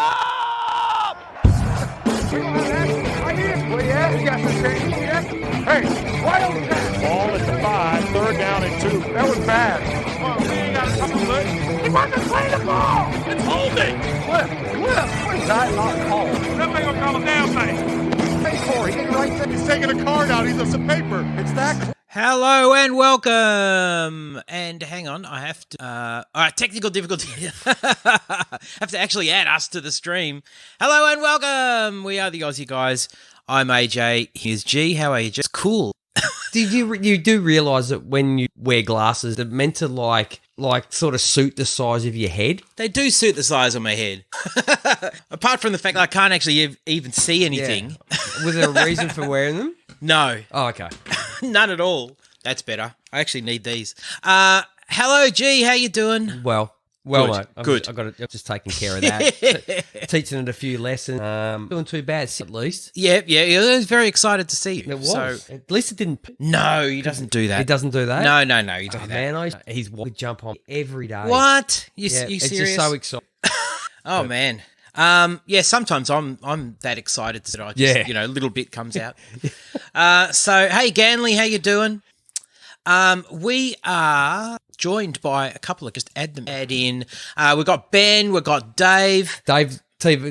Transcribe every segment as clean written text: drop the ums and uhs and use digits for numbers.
up! I need it. Well, yeah, you got some change. Yeah. Hey, why don't you pass? Ball at the 5, 3rd down and 2. That was bad. Well, we ain't got a couple of minutes. He wants to play the ball. It's holding. Flip. What is that not called? That thing will call a damn thing. Hey, Corey, he right there. He's taking a card out. He's some paper. It's that. Hello and welcome. And hang on, I have to. All right, technical difficulty. Have to actually add us to the stream. Hello and welcome. We are the Aussie guys. I'm AJ. Here's G. How are you? Just cool. Did you do realise that when you wear glasses, they're meant to like sort of suit the size of your head? They do suit the size of my head. Apart from the fact that I can't actually even see anything. Yeah. Was there a reason for wearing them? No. Oh, okay. None at all. That's better. I actually need these. Hello, G. How you doing? Well, good. mate. I'm just taking care of that. Teaching it a few lessons. Doing too bad, at least. Yeah. I was very excited to see you. It was. So, at least it didn't. No, he doesn't do that. He doesn't do that? No, he doesn't do that. Man, he's would jump on every day. What? You Yeah, serious? it's just so exciting. Oh, man. Yeah, sometimes I'm that excited that I just, a little bit comes out. So, hey, Ganley, how you doing? We are joined by a couple of, just add in. We've got Ben, we've got Dave. Dave,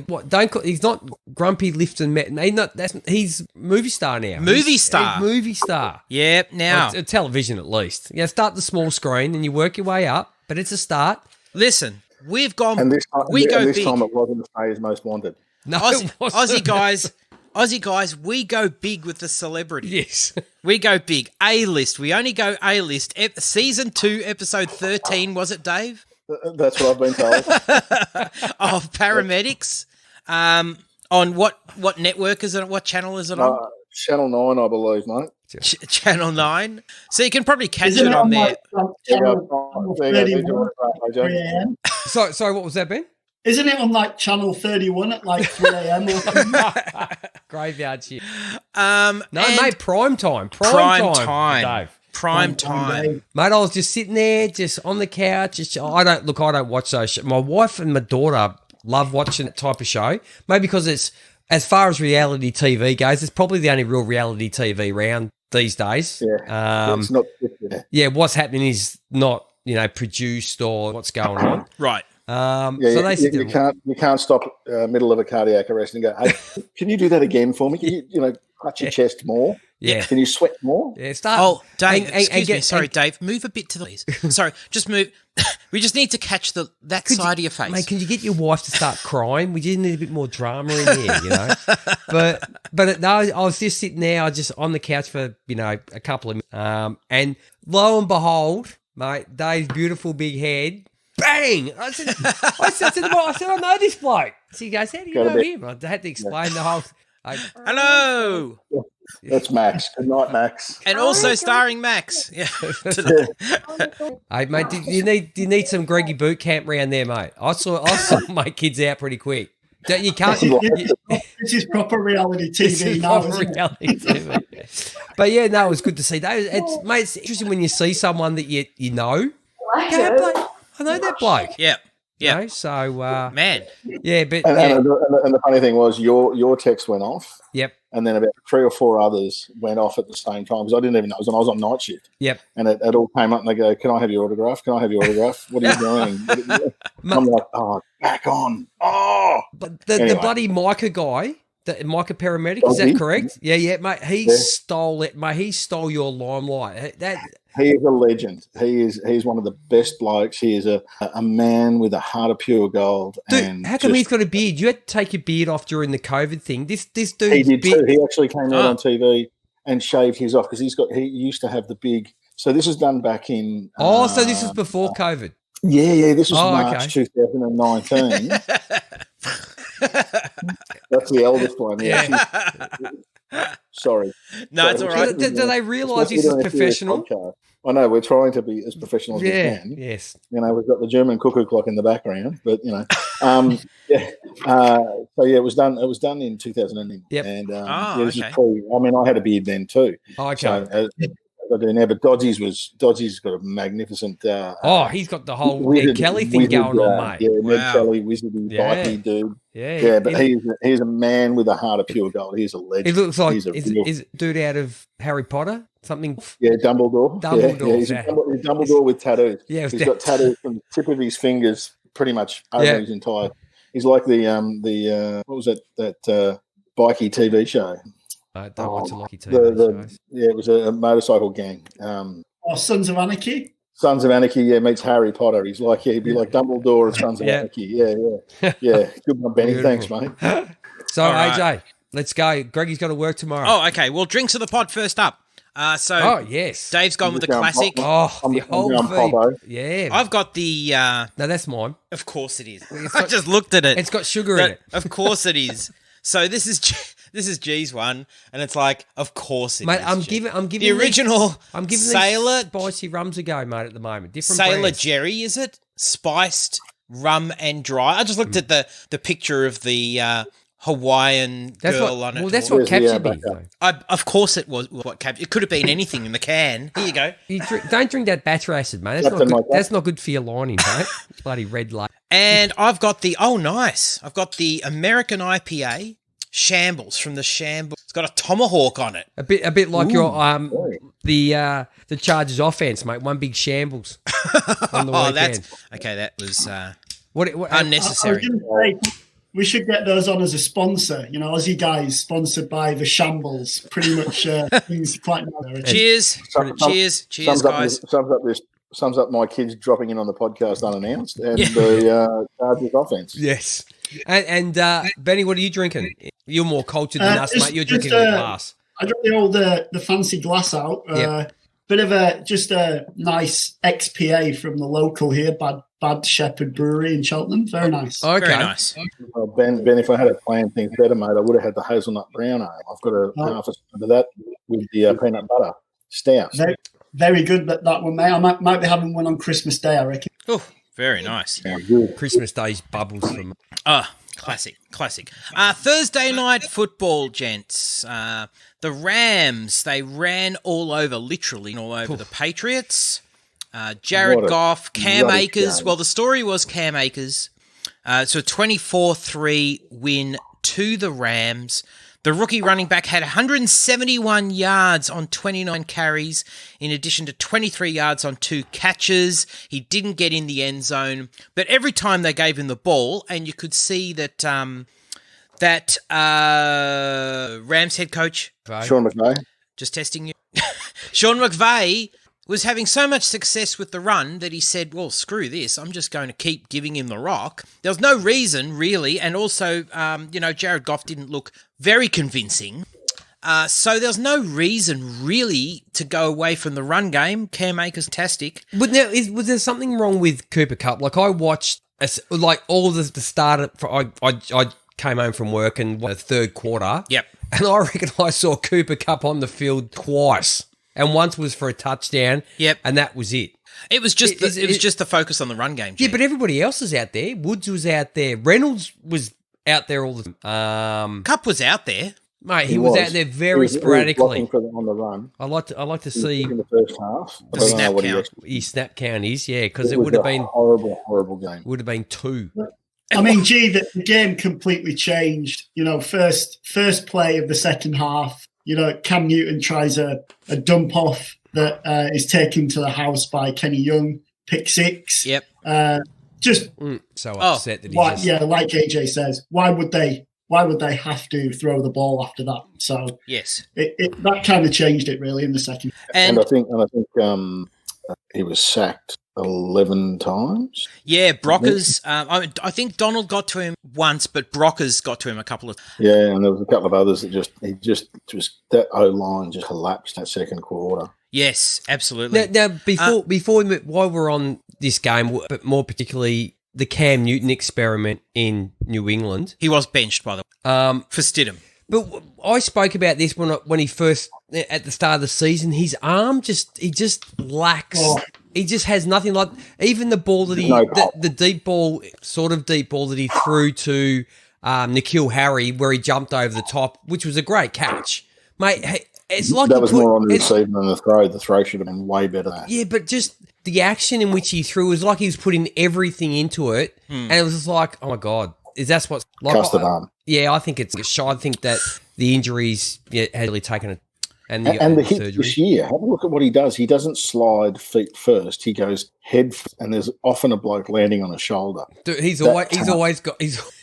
what? He's not Grumpy Lifton. He's movie star now. Movie star. He's movie star. Yep. Now, television at least. Yeah, start the small screen and you work your way up, but it's a start. Listen, we've gone. And this time, we go this big. time it wasn't Australia's Most Wanted. No, Aussie guys, we go big with the celebrity. Yes. We go big. A-list. We only go A-list. Season 2, episode 13, was it, Dave? That's what I've been told. Of paramedics. On what network is it? What channel is it on? Channel 9, I believe, mate. Channel 9. So you can probably catch it on there. Sorry, what was that, Ben? Isn't it on like channel 31 at like 3 a.m. or something? Graveyard shit. No, mate, prime time. Dave. Prime time. Mate, I was just sitting there, just on the couch. I don't watch those shows. My wife and my daughter love watching that type of show. Maybe because it's, as far as reality TV goes, it's probably the only real reality TV around these days. Yeah. It's not. Yeah, what's happening is not, produced or what's going on. Right. So you can't stop middle of a cardiac arrest and go, hey, can you do that again for me? Can you clutch your chest more? Yeah. Can you sweat more? Yeah, start. Oh, Dave, excuse me. Sorry, Dave. Move a bit to the please. Sorry, just move. We just need to catch that side of your face. Mate, can you get your wife to start crying? We just need a bit more drama in here, But no, I was just sitting there. I was just on the couch for, a couple of minutes. And lo and behold, mate, Dave's beautiful big head, bang! I said, I know this bloke. So he goes, how do you know him? I had to explain the whole... Hello! That's Max. Good night, Max. And also starring Max. Yeah. Hey, mate, do you need some Greggy boot camp around there, mate? I saw my kids out pretty quick. You can't... This is proper reality TV now, isn't it? But yeah, no, it was good to see. It's interesting when you see someone that you know. I know that bloke. Yeah. Yeah. So, man. Yeah, but and the funny thing was your text went off. Yep. And then about 3 or 4 others went off at the same time because I didn't even know. I was on night shift. Yep. And it all came up and they go, can I have your autograph? Can I have your autograph? What are you doing? I'm like, oh, back on. Oh. But the bloody Micah guy, the Micah paramedic, is that correct? Yeah, mate. He stole it, mate. He stole your limelight. He is a legend. He's one of the best blokes. He is a man with a heart of pure gold. Dude, and how come he's got a beard? You had to take your beard off during the COVID thing. This dude. He did too. He actually came out on TV and shaved his off because he used to have the big. So this was done back in. So this was before COVID. Yeah. This was March 2019. That's the eldest one. Yeah. Sorry. No, it's all right. Do they realise this is professional? I know we're trying to be as professional as we can. Yes. We've got the German cuckoo clock in the background, but it was done. It was done in 2000. Yep. And this is I had a beard then too. Oh, okay. So, I do now, but Dodgy's got a magnificent. He's got the whole Ned Kelly thing going on, mate. Yeah, Ned Kelly, wizardy, bikey dude. Yeah, but he's a man with a heart of pure gold. He's a legend. He looks like is it dude out of Harry Potter? Something. Yeah, Dumbledore. Dumbledore. He's Dumbledore with tattoos. Yeah, he's got tattoos from the tip of his fingers, pretty much over his entire. He's like the what was that bikey TV show? I don't watch a lucky TV shows. Yeah, it was a motorcycle gang. Sons of Anarchy. Sons of Anarchy, meets Harry Potter. He'd be like Dumbledore of Sons of Anarchy. Yeah. Good one, Benny. Thanks, mate. So, AJ, let's go. Greggy's got to work tomorrow. Oh, okay. Well, drinks of the pod first up. Yes. Dave's gone with the classic. The whole feed. Yeah. I've got the... no, that's mine. Of course it is. I just looked at it. It's got sugar in it. Of course it is. So this is G's one, and it's like, of course it mate, is. I'm giving the original. I'm giving Sailor spicy rums a go, mate. At the moment, different Sailor brands. Jerry, is it spiced rum and dry? I just looked at the picture of the Hawaiian girl on it. Well, that's what captured me. Of course it was what captured. It could have been anything in the can. Here you go. Don't drink that battery acid, mate. That's not good for your lining, mate. Bloody red light. And I've got I've got the American IPA Shambles from the Shambles. It's got a tomahawk on it. A bit like your the Chargers offense, mate. One big shambles on the weekend. That was what unnecessary. I was gonna say, we should get those on as a sponsor. You know, Aussie guys sponsored by the Shambles. Pretty much things quite nice. Cheers, guys. Sums up my kids dropping in on the podcast unannounced and the Chargers offense. Yes. And Benny, what are you drinking? You're more cultured than us, mate. You're drinking in a glass. I got the fancy glass out. Bit of a nice XPA from the local here, Bad Shepherd Brewery in Cheltenham. Very nice. Okay. Very nice. Well, Ben, if I had planned things better, mate, I would have had the hazelnut brown ale. I've got half a spoon of that with the peanut butter stout. Very good, that one, mate. I might be having one on Christmas Day, I reckon. Oh, very nice. Christmas Day's bubbles from. Classic. Thursday night football, gents. The Rams, they ran literally all over the Patriots. Jared Goff, Cam Akers. Well, the story was Cam Akers. So a 24-3 win to the Rams. The rookie running back had 171 yards on 29 carries, in addition to 23 yards on 2 catches. He didn't get in the end zone, but every time they gave him the ball, and you could see that Rams head coach Sean McVay, just testing you, Sean McVay was having so much success with the run that he said, well, screw this. I'm just going to keep giving him the rock. There was no reason, really. And also, Jared Goff didn't look very convincing. So there's no reason, really, to go away from the run game. Cam Akers, fantastic. But now, was there something wrong with Cooper Kupp? Like, I watched, all the start. I came home from work in the third quarter. Yep. And I reckon I saw Cooper Kupp on the field twice. And once was for a touchdown. Yep. And that was it. It was just the focus on the run game. G. Yeah, but everybody else is out there. Woods was out there. Reynolds was out there all the time. Kupp was out there. Mate, he was out there very sporadically. He was blocking on the run. I like to see in the first half. The snap count. His snap count is, because it would have been horrible game. Would have been 2. I mean, the game completely changed. You know, first play of the second half. You know, Cam Newton tries a dump off that is taken to the house by Kenny Young, pick 6. Yep. So upset that like AJ says, why would they have to throw the ball after that? So yes, it that kind of changed it really in the second. And I think he was sacked 11 times. Yeah, Brockers. I think Donald got to him once, but Brockers got to him a couple of. Yeah, and there was a couple of others that that O-line just collapsed that second quarter. Yes, absolutely. Now while we're on this game, but more particularly the Cam Newton experiment in New England, he was benched by the way for Stidham. But I spoke about this when he first at the start of the season. His arm he just lacks. Oh. He just has nothing like even the ball that the deep ball that he threw to N'Keal Harry where he jumped over the top, which was a great catch, mate. it's like that was more on the receiver than the throw. The throw should have been way better. Yeah, but just the action in which he threw was like he was putting everything into it, and it was just like, oh my god, is that what's like? Custard arm. Yeah, I think it's. I think that the injuries had really taken it, and the hit surgery this year. Have a look at what he does. He doesn't slide feet first. He goes head, and there's often a bloke landing on a shoulder. Dude, he's always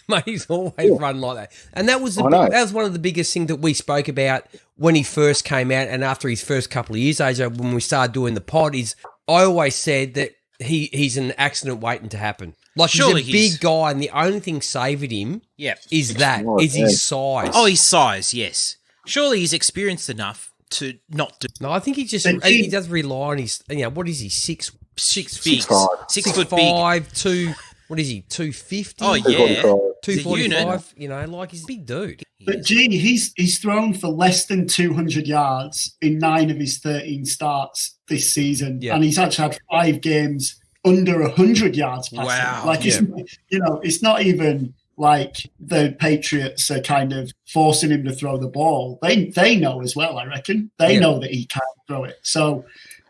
run like that, and that was one of the biggest things that we spoke about when he first came out, and after his first couple of years, AJ, when we started doing the pod, is I always said that he's an accident waiting to happen. Like, surely he's a big guy, and the only thing saving him is his size. Oh, his size, yes. Surely he's experienced enough to not do. No, I think he does rely on his. What is he? 6 feet, 6 foot 5, 2. What is he? 250. Oh yeah, 245. Like he's a big dude. But Gene, he's thrown for less than 200 yards in 9 of his 13 starts this season, and he's actually had 5 games under 100 yards passing. Wow. Like, it's not even like the Patriots are kind of forcing him to throw the ball. They know as well, I reckon. They know that he can't throw it. So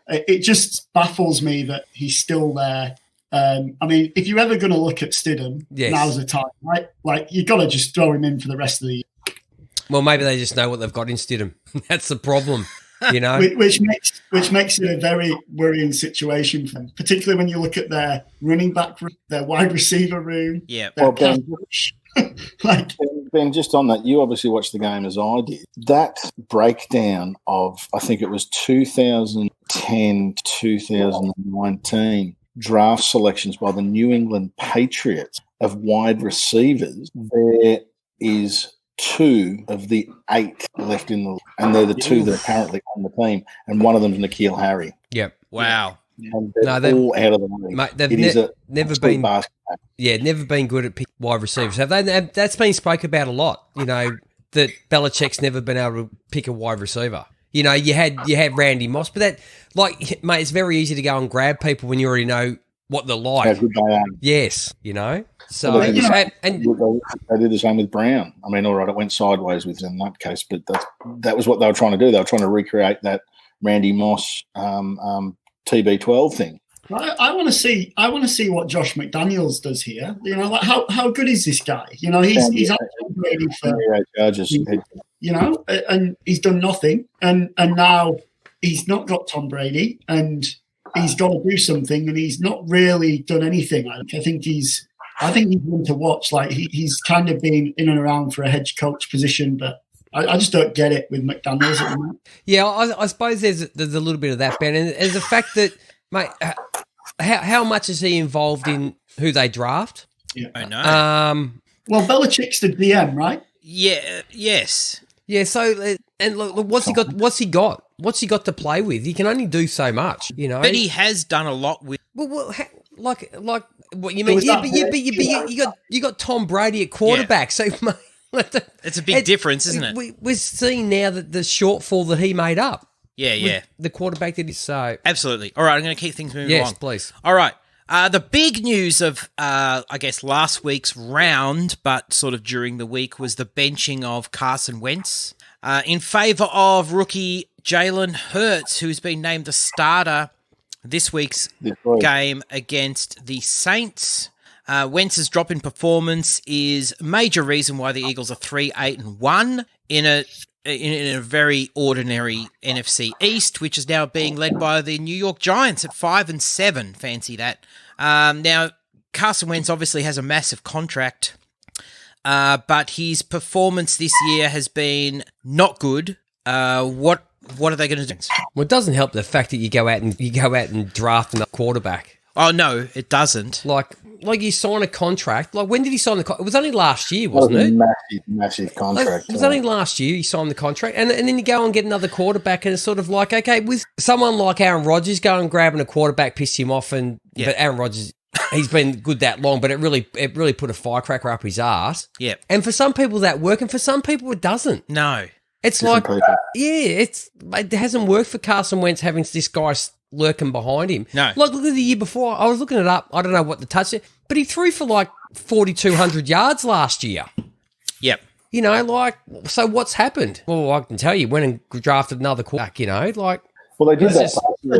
it just baffles me that he's still there. I mean, if you're ever going to look at Stidham, now's the time, right? Like, you've got to just throw him in for the rest of the year. Well, maybe they just know what they've got in Stidham. That's the problem. Which makes it a very worrying situation for them, particularly when you look at their running back room, their wide receiver room. Yeah. Well, Ben, just on that, you obviously watched the game as I did. That breakdown of, I think it was 2010 to 2019 draft selections by the New England Patriots of wide receivers, there is 2 of the 8 left in the, and they're the 2 that are currently on the team, and one of them's N'Keal Harry. Yep. Wow. And they're all out of the league. Mate, they've never been good at picking wide receivers. Have they? That's been spoke about a lot. That Belichick's never been able to pick a wide receiver. You had Randy Moss, but that, like, mate, it's very easy to go and grab people when you already know what they're like. How good they are. Yes, So, well, they did the same with Brown. I mean, all right, it went sideways with in that case, but that was what they were trying to do. They were trying to recreate that Randy Moss TB12 thing. I want to see what Josh McDaniels does here. Like, how good is this guy? He's actually ready for charges. And he's done nothing, and now he's not got Tom Brady, and he's got to do something, and he's not really done anything. I think he's one to watch. Like, he's kind of been in and around for a head coach position, but I just don't get it with McDaniels at the moment. Yeah, I suppose there's a little bit of that, Ben, and there's the fact that, mate, how much is he involved in who they draft? Yeah, I know. Well, Belichick's the DM, right? Yeah. Yes. Yeah. So, and look, what's he got? What's he got to play with? He can only do so much, But he has done a lot with. Well, like what you mean? Yeah, but you got Tom Brady at quarterback, so. Mate, it's a big difference, isn't it? We're seeing now that the shortfall that he made up. Yeah. The quarterback that is so. Absolutely. All right, I'm going to keep things moving along. Yes, please. All right. The big news of, I guess, last week's round, but sort of during the week, was the benching of Carson Wentz in favour of rookie Jalen Hurts, who's been named the starter this week's game against the Saints. Wentz's drop in performance is a major reason why the Eagles are 3-8-1 in a very ordinary NFC East, which is now being led by the New York Giants at 5-7. Fancy that. Now, Carson Wentz obviously has a massive contract, but his performance this year has been not good. What are they going to do? Well, it doesn't help the fact that you go out and draft a quarterback. Oh no, it doesn't. Like you sign a contract. Like, when did he sign the contract? It was only last year, wasn't it? Massive contract. It was only last year he signed the contract. And then you go and get another quarterback, and it's sort of like, okay, with someone like Aaron Rodgers going and grabbing a quarterback pissed him off, but Aaron Rodgers, he's been good that long, but it really put a firecracker up his ass. Yeah. And for some people that work, and for some people it doesn't. No. It's different like, people. it hasn't worked for Carson Wentz having this guy lurking behind him. No. Like, look at the year before. I was looking it up. I don't know what the touch is, but he threw for like 4,200 yards last year. Yep. You know, like, so what's happened? Well, I can tell you, went and drafted another quarterback, you know, like. Well, they did that.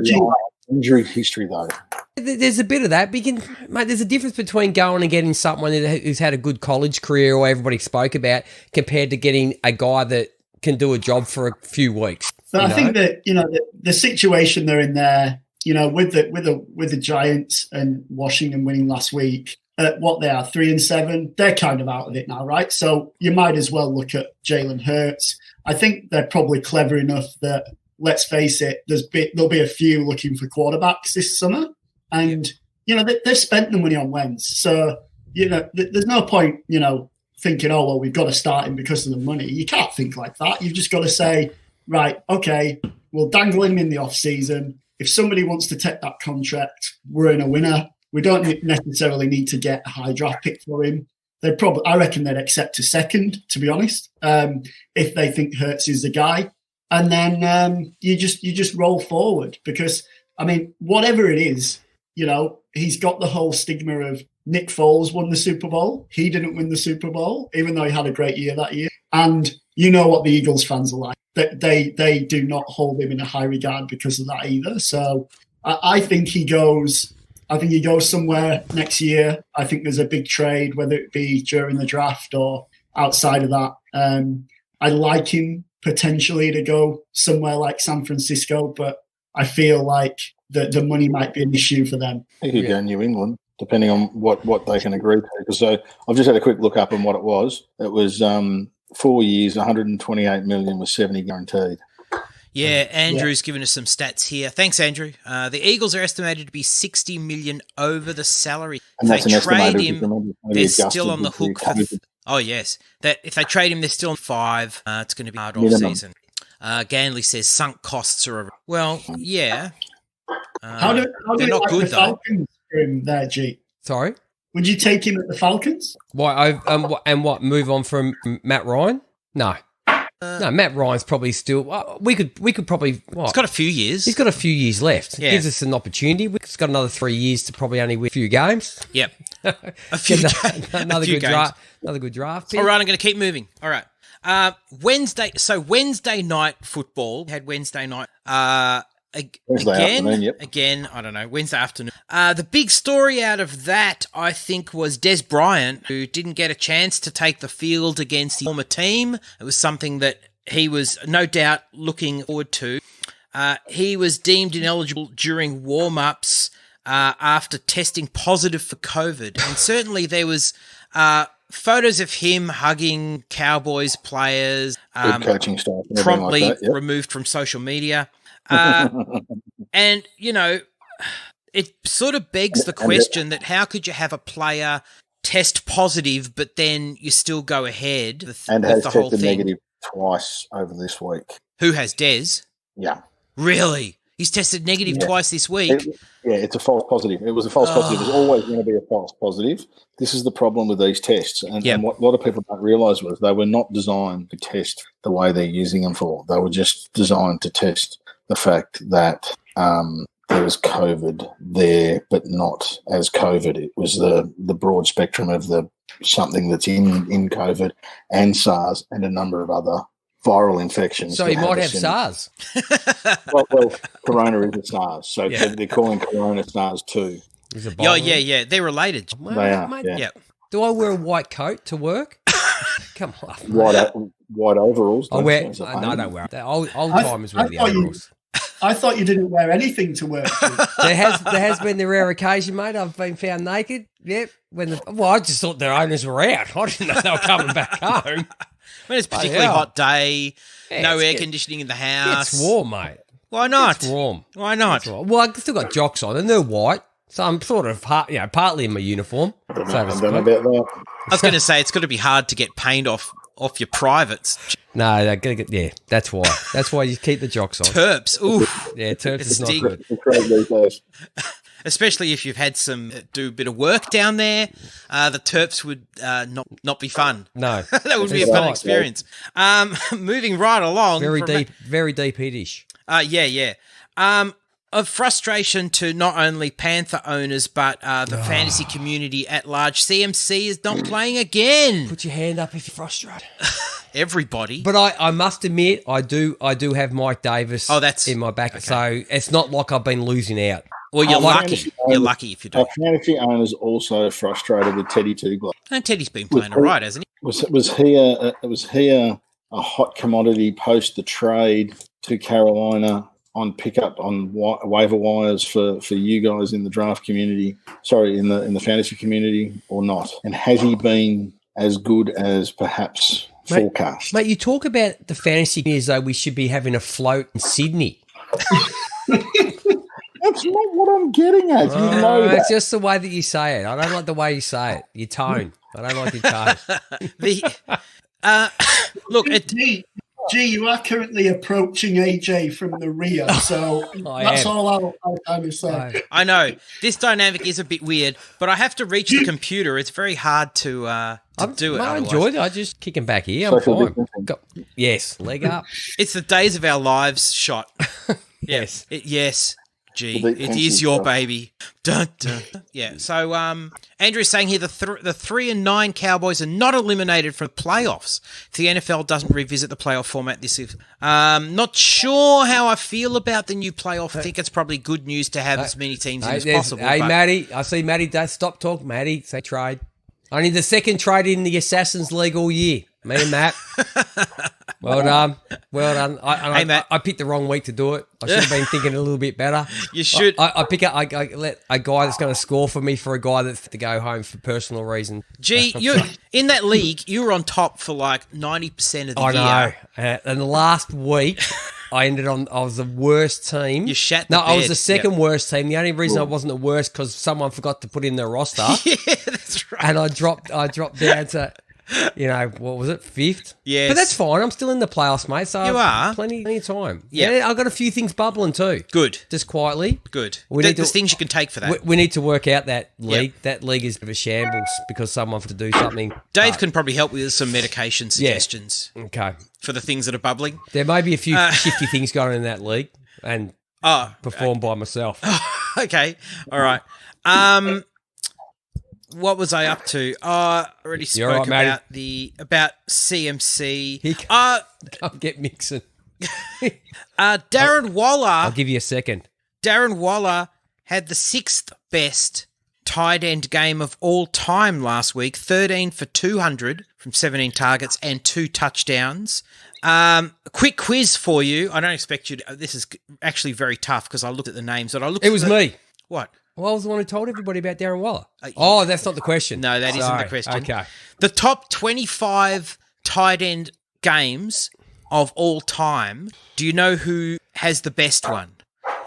just- Injury history, though. There's a bit of that. But mate, there's a difference between going and getting someone who's had a good college career or everybody spoke about compared to getting a guy that can do a job for a few weeks. But I think that, you know, the situation they're in there, you know, with the Giants and Washington winning last week, what they are, 3-7, they're kind of out of it now, right? So you might as well look at Jalen Hurts. I think they're probably clever enough that, let's face it, there'll be a few looking for quarterbacks this summer. And, you know, they've spent the money on Wentz. So, you know, there's no point, you know, thinking, oh, well, we've got to start him because of the money. You can't think like that. You've just got to say, right, okay, we'll dangle him in the off-season. If somebody wants to take that contract, we're in a winner. We don't necessarily need to get a high draft pick for him. I reckon they'd accept a second, to be honest, if they think Hurts is the guy. And then you just roll forward because, I mean, whatever it is, you know, he's got the whole stigma of Nick Foles won the Super Bowl. He didn't win the Super Bowl, even though he had a great year that year. And you know what the Eagles fans are like. They do not hold him in a high regard because of that either. So I think he goes somewhere next year. I think there's a big trade, whether it be during the draft or outside of that. I like him potentially to go somewhere like San Francisco, but I feel like the money might be an issue for them. He could go New England, depending on what they can agree to. So I've just had a quick look up on what it was. It was 4 years, 128 million with 70 guaranteed. Yeah, Andrew's given us some stats here. Thanks, Andrew. The Eagles are estimated to be 60 million over the salary. And if they trade him, him, they're still on the hook for. Oh yes, that if they trade him, they're still on 5. It's going to be hard off season. Ganley says sunk costs are yeah. How do they're not like good the Falcons for him there, G? Sorry? Would you take him at the Falcons? Why? What? Move on from Matt Ryan? No. No, Matt Ryan's probably still. We could probably. What? He's got a few years. He's got a few years left. Yeah. Gives us an opportunity. We've got another 3 years to probably only win a few games. Yep. A few another good draft. Another good draft. All right, I'm going to keep moving. All right. Wednesday. So Wednesday night football. We had Wednesday night. Again, I don't know, Wednesday afternoon. The big story out of that, I think, was Des Bryant, who didn't get a chance to take the field against the former team. It was something that he was no doubt looking forward to. He was deemed ineligible during warm-ups after testing positive for COVID. And certainly there was photos of him hugging Cowboys players, good coaching staff, and promptly like that, yep. removed from social media. And, you know, it sort of begs the question that how could you have a player test positive, but then you still go ahead with the whole thing? Negative twice over this week. Who has Des? Yeah. Really? He's tested negative twice this week? It's a false positive. It was a false positive. It was always going to be a false positive. This is the problem with these tests. And what a lot of people don't realise was they were not designed to test the way they're using them for. They were just designed to test the fact that there was COVID there, but not as COVID. It was the broad spectrum of something that's in COVID and SARS and a number of other viral infections. So he might have SARS. well, Corona is a SARS, so they're calling Corona SARS too. Yeah. They're related. Well, they are. Mate, yeah. Do I wear a white coat to work? Come on. White overalls. I wear. No, I don't wear. Old timers wear the overalls. I thought you didn't wear anything to work. There has been the rare occasion, mate. I've been found naked. Yep. I just thought their owners were out. I didn't know they were coming back home. When it's a particularly hot day, no air conditioning in the house. It's warm, mate. Why not? It's warm. Why not? Well, I've still got jocks on, and they're white, so I'm sort of partly in my uniform. I don't know about that. I was going to say it's got to be hard to get paint off your privates. No, they're gonna get. That's why. That's why you keep the jocks on. Terps, oof. Yeah, terps is not good. Especially if you've had do a bit of work down there, the terps would not be fun. No, that would be a fun experience. Moving right along, very deep hit-ish. Yeah. Of frustration to not only Panther owners but the fantasy community at large. CMC is not playing again. Put your hand up if you're frustrated. everybody. But I must admit, I do have Mike Davis in my back. Okay. So it's not like I've been losing out. Well, you're lucky. You're lucky if you do. Our fantasy owners also frustrated with Teddy Two Gloves. And Teddy's been playing all right, hasn't he? Was he a hot commodity post the trade to Carolina on pickup on waiver wires for you guys in the draft community? Sorry, in the fantasy community or not? And has he been as good as perhaps forecast? Mate, you talk about the fantasy as though we should be having a float in Sydney. That's not what I'm getting at. You know that. It's just the way that you say it. I don't like the way you say it. Your tone. I don't like your tone. Look, G, you are currently approaching AJ from the rear, so that's all I'll kind of say. I know. This dynamic is a bit weird, but I have to reach the computer. It's very hard to do it. I enjoyed it. I just kick him back here. I'm fine. Yes, leg up. It's the days of our lives shot. Yes. Yes. G, it is your baby. Dun, dun. Yeah. So, Andrew's saying here the 3-9 Cowboys are not eliminated from playoffs if the NFL doesn't revisit the playoff format this year. Not sure how I feel about the new playoff. I think it's probably good news to have as many teams in as possible. Hey, Matty, I see Matty. Stop talking, Matty. Say trade. I need the second trade in the Assassin's League all year. Me and Matt. Well done. Hey, Matt. I picked the wrong week to do it. I should have been thinking a little bit better. You should. I let a guy that's going to score for me for a guy that's to go home for personal reasons. Gee, you in that league, you were on top for like 90% of the year. I know. And the last week, I was the worst team. You shat the bed. I was the second worst team. The only reason I wasn't the worst because someone forgot to put in their roster. Yeah, that's right. And I dropped down to... what was it? Fifth? Yes. But that's fine. I'm still in the playoffs, mate. So you are. Plenty of time. Yeah. I've got a few things bubbling too. Good. Just quietly. Good. There's things you can take for that. We need to work out that league. Yep. That league is a bit of a shambles because someone had to do something. Dave can probably help with some medication suggestions. Yeah. Okay. For the things that are bubbling. There may be a few shifty things going on in that league and performed by myself. Okay. All right. What was I up to? I already spoke about CMC. Can't get mixing. Darren Waller. I'll give you a second. Darren Waller had the 6th best tight end game of all time last week. 13 for 200 from 17 targets and 2 touchdowns. Quick quiz for you. I don't expect you to. This is actually very tough because I looked at the names. But I looked. It was me. What? Well, I was the one who told everybody about Darren Waller. That's not the question. No, that isn't the question. Okay. The top 25 tight end games of all time. Do you know who has the best one?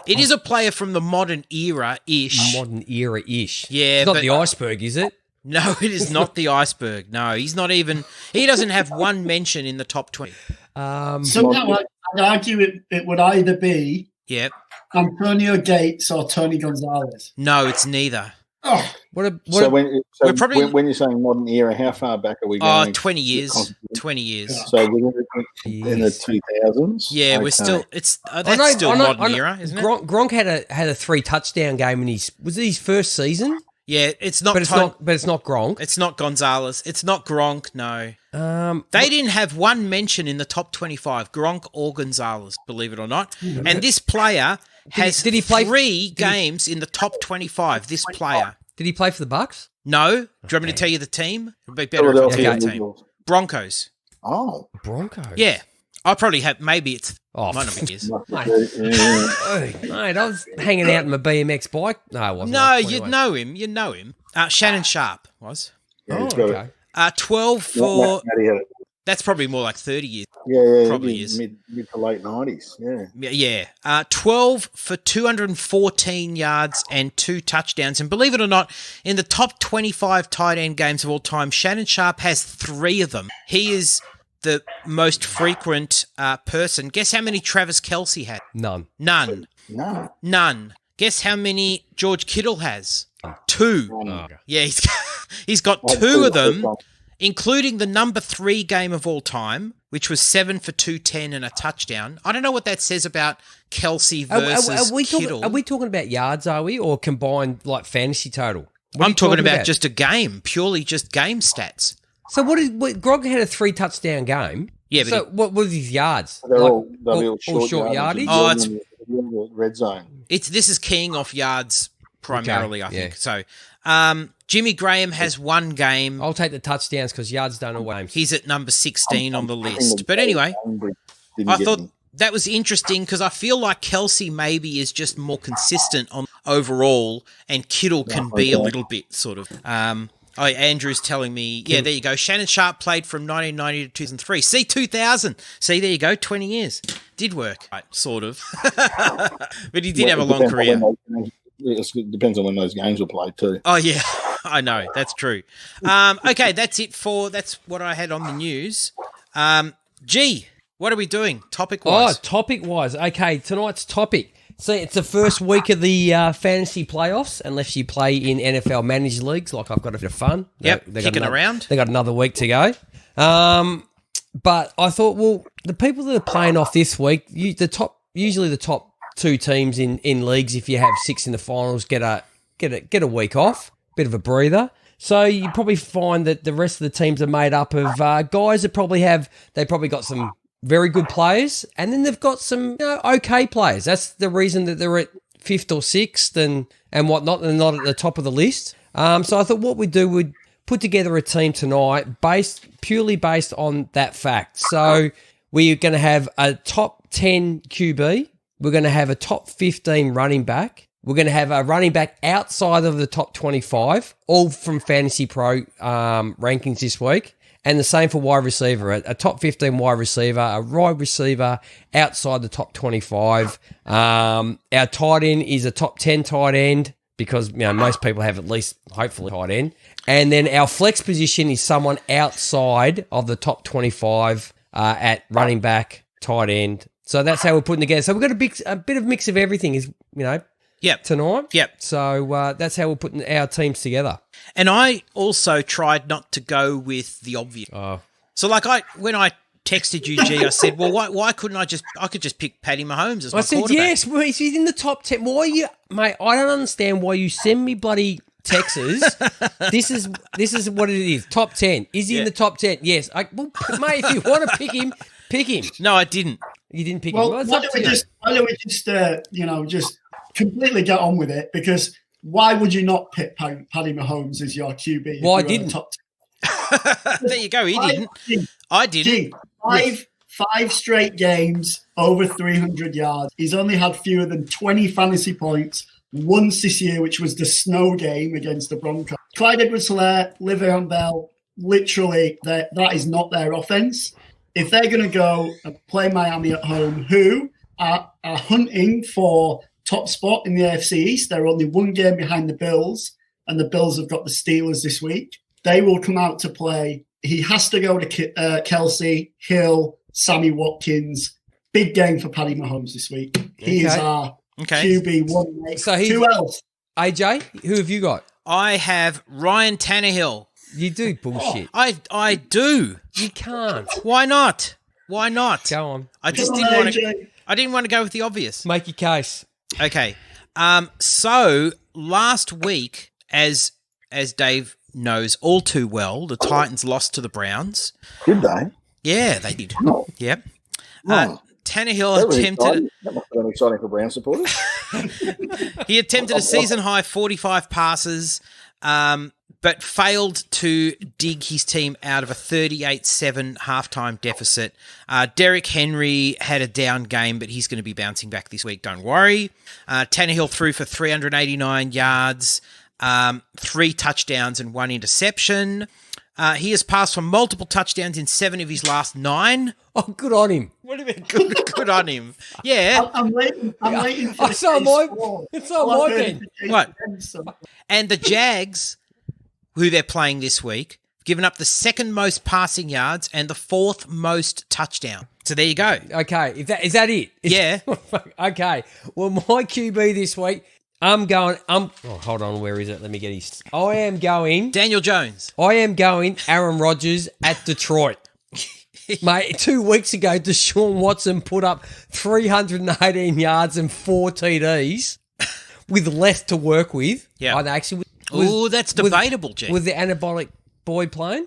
It is a player from the modern era-ish. Modern era-ish. Yeah, it's not the iceberg, is it? No, it is not the iceberg. No, he's not even. He doesn't have one mention in the top 20. Somehow I'd argue it would either be. Yep. Antonio Gates or Tony Gonzalez? No, it's neither. Oh, when you're saying modern era, how far back are we going? 20 years. 20 years. So we're in the 2000s? Yeah, okay. we're still... That's still modern era, isn't it? Gronk had a 3-touchdown game in was it his first season? Yeah, it's not... But it's not Gronk. It's not Gonzalez. It's not Gronk, no. They didn't have one mention in the top 25, Gronk or Gonzalez, believe it or not. And this player has did he play 3 games in the top 25, this player. Did he play for the Bucks? No. Do you want me to tell you the team? It would be better if I tell you the team. Broncos. Oh. Broncos? Yeah. I probably have, maybe it's, might not be his. Mate, I was hanging out in my BMX bike. No, I wasn't. No, you'd know him. You'd know him. Shannon Sharp was. Yeah, okay. 12 for... That's probably more like 30 years. Yeah, probably is. Mid to late 90s, yeah. 12 for 214 yards and 2 touchdowns. And believe it or not, in the top 25 tight end games of all time, Shannon Sharp has 3 of them. He is the most frequent person. Guess how many Travis Kelce had? None. Guess how many George Kittle has? 2. Oh. Yeah, he's got 2 of them. Including the number 3 game of all time, which was 7 for 210 and a touchdown. I don't know what that says about Kelce versus Kittle. Are we talking about yards, are we? Or combined, like, fantasy total? I'm talking about just a game, purely just game stats. So Gronk had a 3-touchdown game. Yeah, but So what was his yards? They're Like, they'll be all short yardage. Oh, it's red zone. this is keying off yards primarily, I think. yeah. So, Jimmy Graham has one game. I'll take the touchdowns because yards don't always. He's at number 16 on the list. But anyway, I thought that was interesting because I feel like Kelsey maybe is just more consistent on overall, and Kittle can be a little bit sort of. Andrew's telling me, yeah, there you go. Shannon Sharp played from 1990 to 2003. See, 2000. See, there you go, 20 years. Did work, right, sort of. But he did have a long career. It depends on when those games were played too. Oh, yeah, I know. That's true. Okay, that's what I had on the news. G, what are we doing topic-wise? Oh, topic-wise. Okay, tonight's topic. See, it's the first week of the fantasy playoffs, unless you play in NFL managed leagues, like I've got a bit of fun. Yep, kicking around. They got another week to go. But I thought, well, the people that are playing off this week, usually the top two teams in leagues, if you have 6 in the finals, get a week off, bit of a breather. So you probably find that the rest of the teams are made up of guys that probably got some very good players, and then they've got some okay players. That's the reason that they're at 5th or 6th and whatnot, and not at the top of the list. So I thought what we'd do, we'd put together a team tonight purely based on that fact. So we're going to have a top 10 QB. We're going to have a top 15 running back. We're going to have a running back outside of the top 25, all from Fantasy Pro rankings this week. And the same for wide receiver, a top 15 wide receiver, a wide receiver outside the top 25. Our tight end is a top 10 tight end because most people have at least, hopefully, tight end. And then our flex position is someone outside of the top 25 at running back, tight end. So that's how we're putting together. So we've got a bit of mix of everything, Yep. tonight. Yep. So that's how we're putting our teams together. And I also tried not to go with the obvious. Oh. So, when I texted you, G, I said, well, why couldn't I could just pick Patty Mahomes as my quarterback? Yes, well, he's in the top 10. Why are you, mate, I don't understand why you send me bloody texts. This is what it is. Top 10. Is he in the top 10? Yes. Mate, if you want to pick him, pick him. No, I didn't. You didn't pick him. Well, why don't we just completely get on with it? Because why would you not pick Paddy Mahomes as your QB? Well, I didn't. There you go. He didn't. I didn't. Five straight games over 300 yards. He's only had fewer than 20 fantasy points once this year, which was the snow game against the Broncos. Clyde Edwards-Helaire, Le'Veon Bell, literally, that is not their offense. If they're going to go and play Miami at home, who are hunting for top spot in the AFC East, they're only one game behind the Bills, and the Bills have got the Steelers this week. They will come out to play. He has to go to Kelsey, Hill, Sammy Watkins. Big game for Paddy Mahomes this week. He is our QB1. So who else? AJ, who have you got? I have Ryan Tannehill. You do bullshit. I do. You can't. Why not? Why not? Go on. I didn't want to go with the obvious. Make your case. Okay. So last week, as Dave knows all too well, the Titans lost to the Browns. Did they? Yeah, they did. Oh. Yep. Oh. Tannehill attempted. That must have been exciting for Brown supporters. He attempted a season-high 45 passes, but failed to dig his team out of a 38-7 halftime deficit. Derrick Henry had a down game, but he's going to be bouncing back this week, don't worry. Tannehill threw for 389 yards, 3 touchdowns and 1 interception. He has passed for multiple touchdowns in 7 of his last 9. Oh, good on him. What do you mean good on him? Yeah. I'm waiting for It's on my bench. Right. And the Jags, who they're playing this week, given up the 2nd most passing yards and the 4th most touchdown. So there you go. Okay, is that it? Yeah. Okay. Well, my QB this week, hold on, where is it? Let me get his. I am going Daniel Jones. I am going Aaron Rodgers at Detroit. Mate, 2 weeks ago, Deshaun Watson put up 318 yards and 4 TDs with less to work with. Yeah. Actually, Oh, that's debatable, Jim. Was the anabolic boy playing?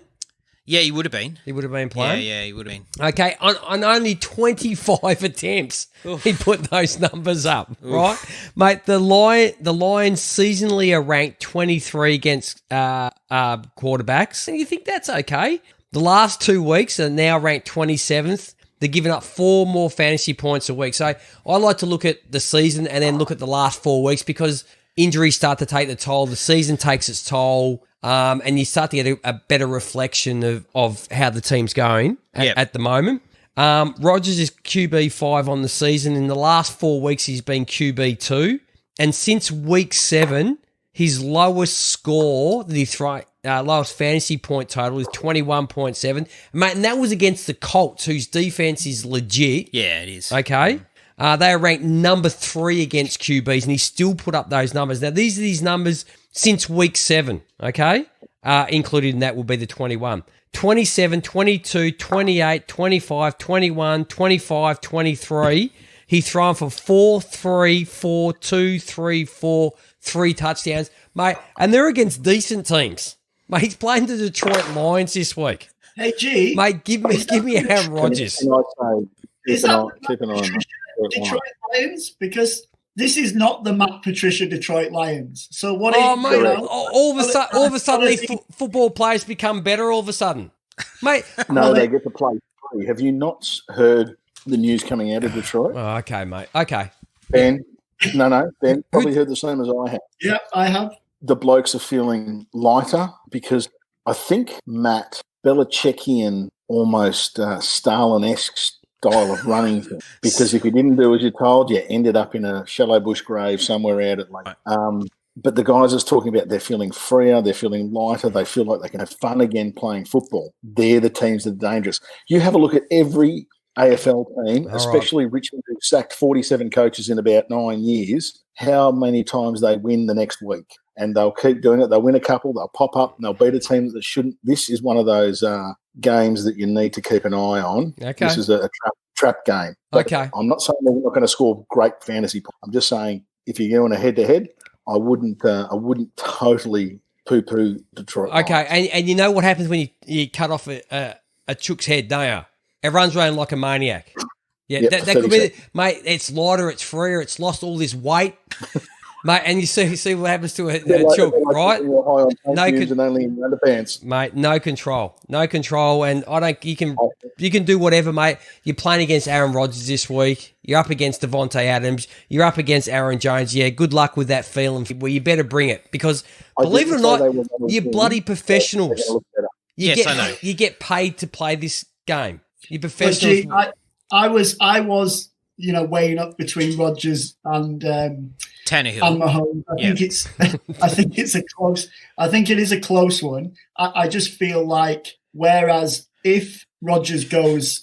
Yeah, he would have been. He would have been playing? Yeah, he would have been. Okay, on only 25 attempts, he put those numbers up, right? Mate, the Lions seasonally are ranked 23 against quarterbacks, and you think that's okay. The last 2 weeks are now ranked 27th. They're giving up 4 more fantasy points a week. So I like to look at the season and then look at the last 4 weeks because injuries start to take the toll. The season takes its toll. And you start to get a better reflection of how the team's going at the moment. Rodgers is QB5 on the season. In the last 4 weeks, he's been QB2. And since week 7, his lowest score that he lowest fantasy point total is 21.7. Mate, and that was against the Colts, whose defense is legit. Yeah, it is. Okay. They are ranked number 3 against QBs, and he still put up those numbers. Now, these are his numbers since week 7, okay? Included in that will be the 21. 27, 22, 28, 25, 21, 25, 23. He's thrown for 4, 3, 4, 2, 3, 4, 3 touchdowns. Mate, and they're against decent teams. Mate, he's playing the Detroit Lions this week. Hey, G. Mate, give me Aaron Rodgers. Can I say, keep an eye on Detroit Lions? Because this is not the Matt Patricia Detroit Lions. So what? Mate! All of a sudden, these football players become better. All of a sudden, mate. No, they get to play free. Have you not heard the news coming out of Detroit? Oh, okay, mate. Okay. Ben, Ben probably heard the same as I have. Yeah, I have. The blokes are feeling lighter because I think Matt Belichickian, almost Stalin-esque style of running thing. Because if you didn't do as you're told, you ended up in a shallow bush grave somewhere out at Lake. But the guys are talking about they're feeling freer, they're feeling lighter, they feel like they can have fun again playing football. They're the teams that are dangerous. You have a look at every AFL team, especially Richmond, who sacked 47 coaches in about 9 years, how many times they win the next week. And they'll keep doing it. They'll win a couple, they'll pop up, and they'll beat a team that shouldn't. This is one of those games that you need to keep an eye on. Okay. This is a trap game. But I'm not saying they're not going to score great fantasy points. I'm just saying if you're going a head-to-head, I wouldn't totally poo-poo Detroit. Okay, and you know what happens when you cut off a chook's head, don't you? It runs around like a maniac. Yeah, that could be, mate. It's lighter, it's freer, it's lost all this weight, mate. And you see what happens to a chook, right? No, and only in underpants, mate. No control, and I don't. You can do whatever, mate. You're playing against Aaron Rodgers this week. You're up against Devontae Adams. You're up against Aaron Jones. Yeah, good luck with that feeling. Well, you better bring it because believe it or not, you're bloody professionals. Yes, I know. You get paid to play this game. You're professionals. I was, weighing up between Rodgers and Tannehill and Mahomes. I think it is a close one. I just feel like whereas if Rodgers goes,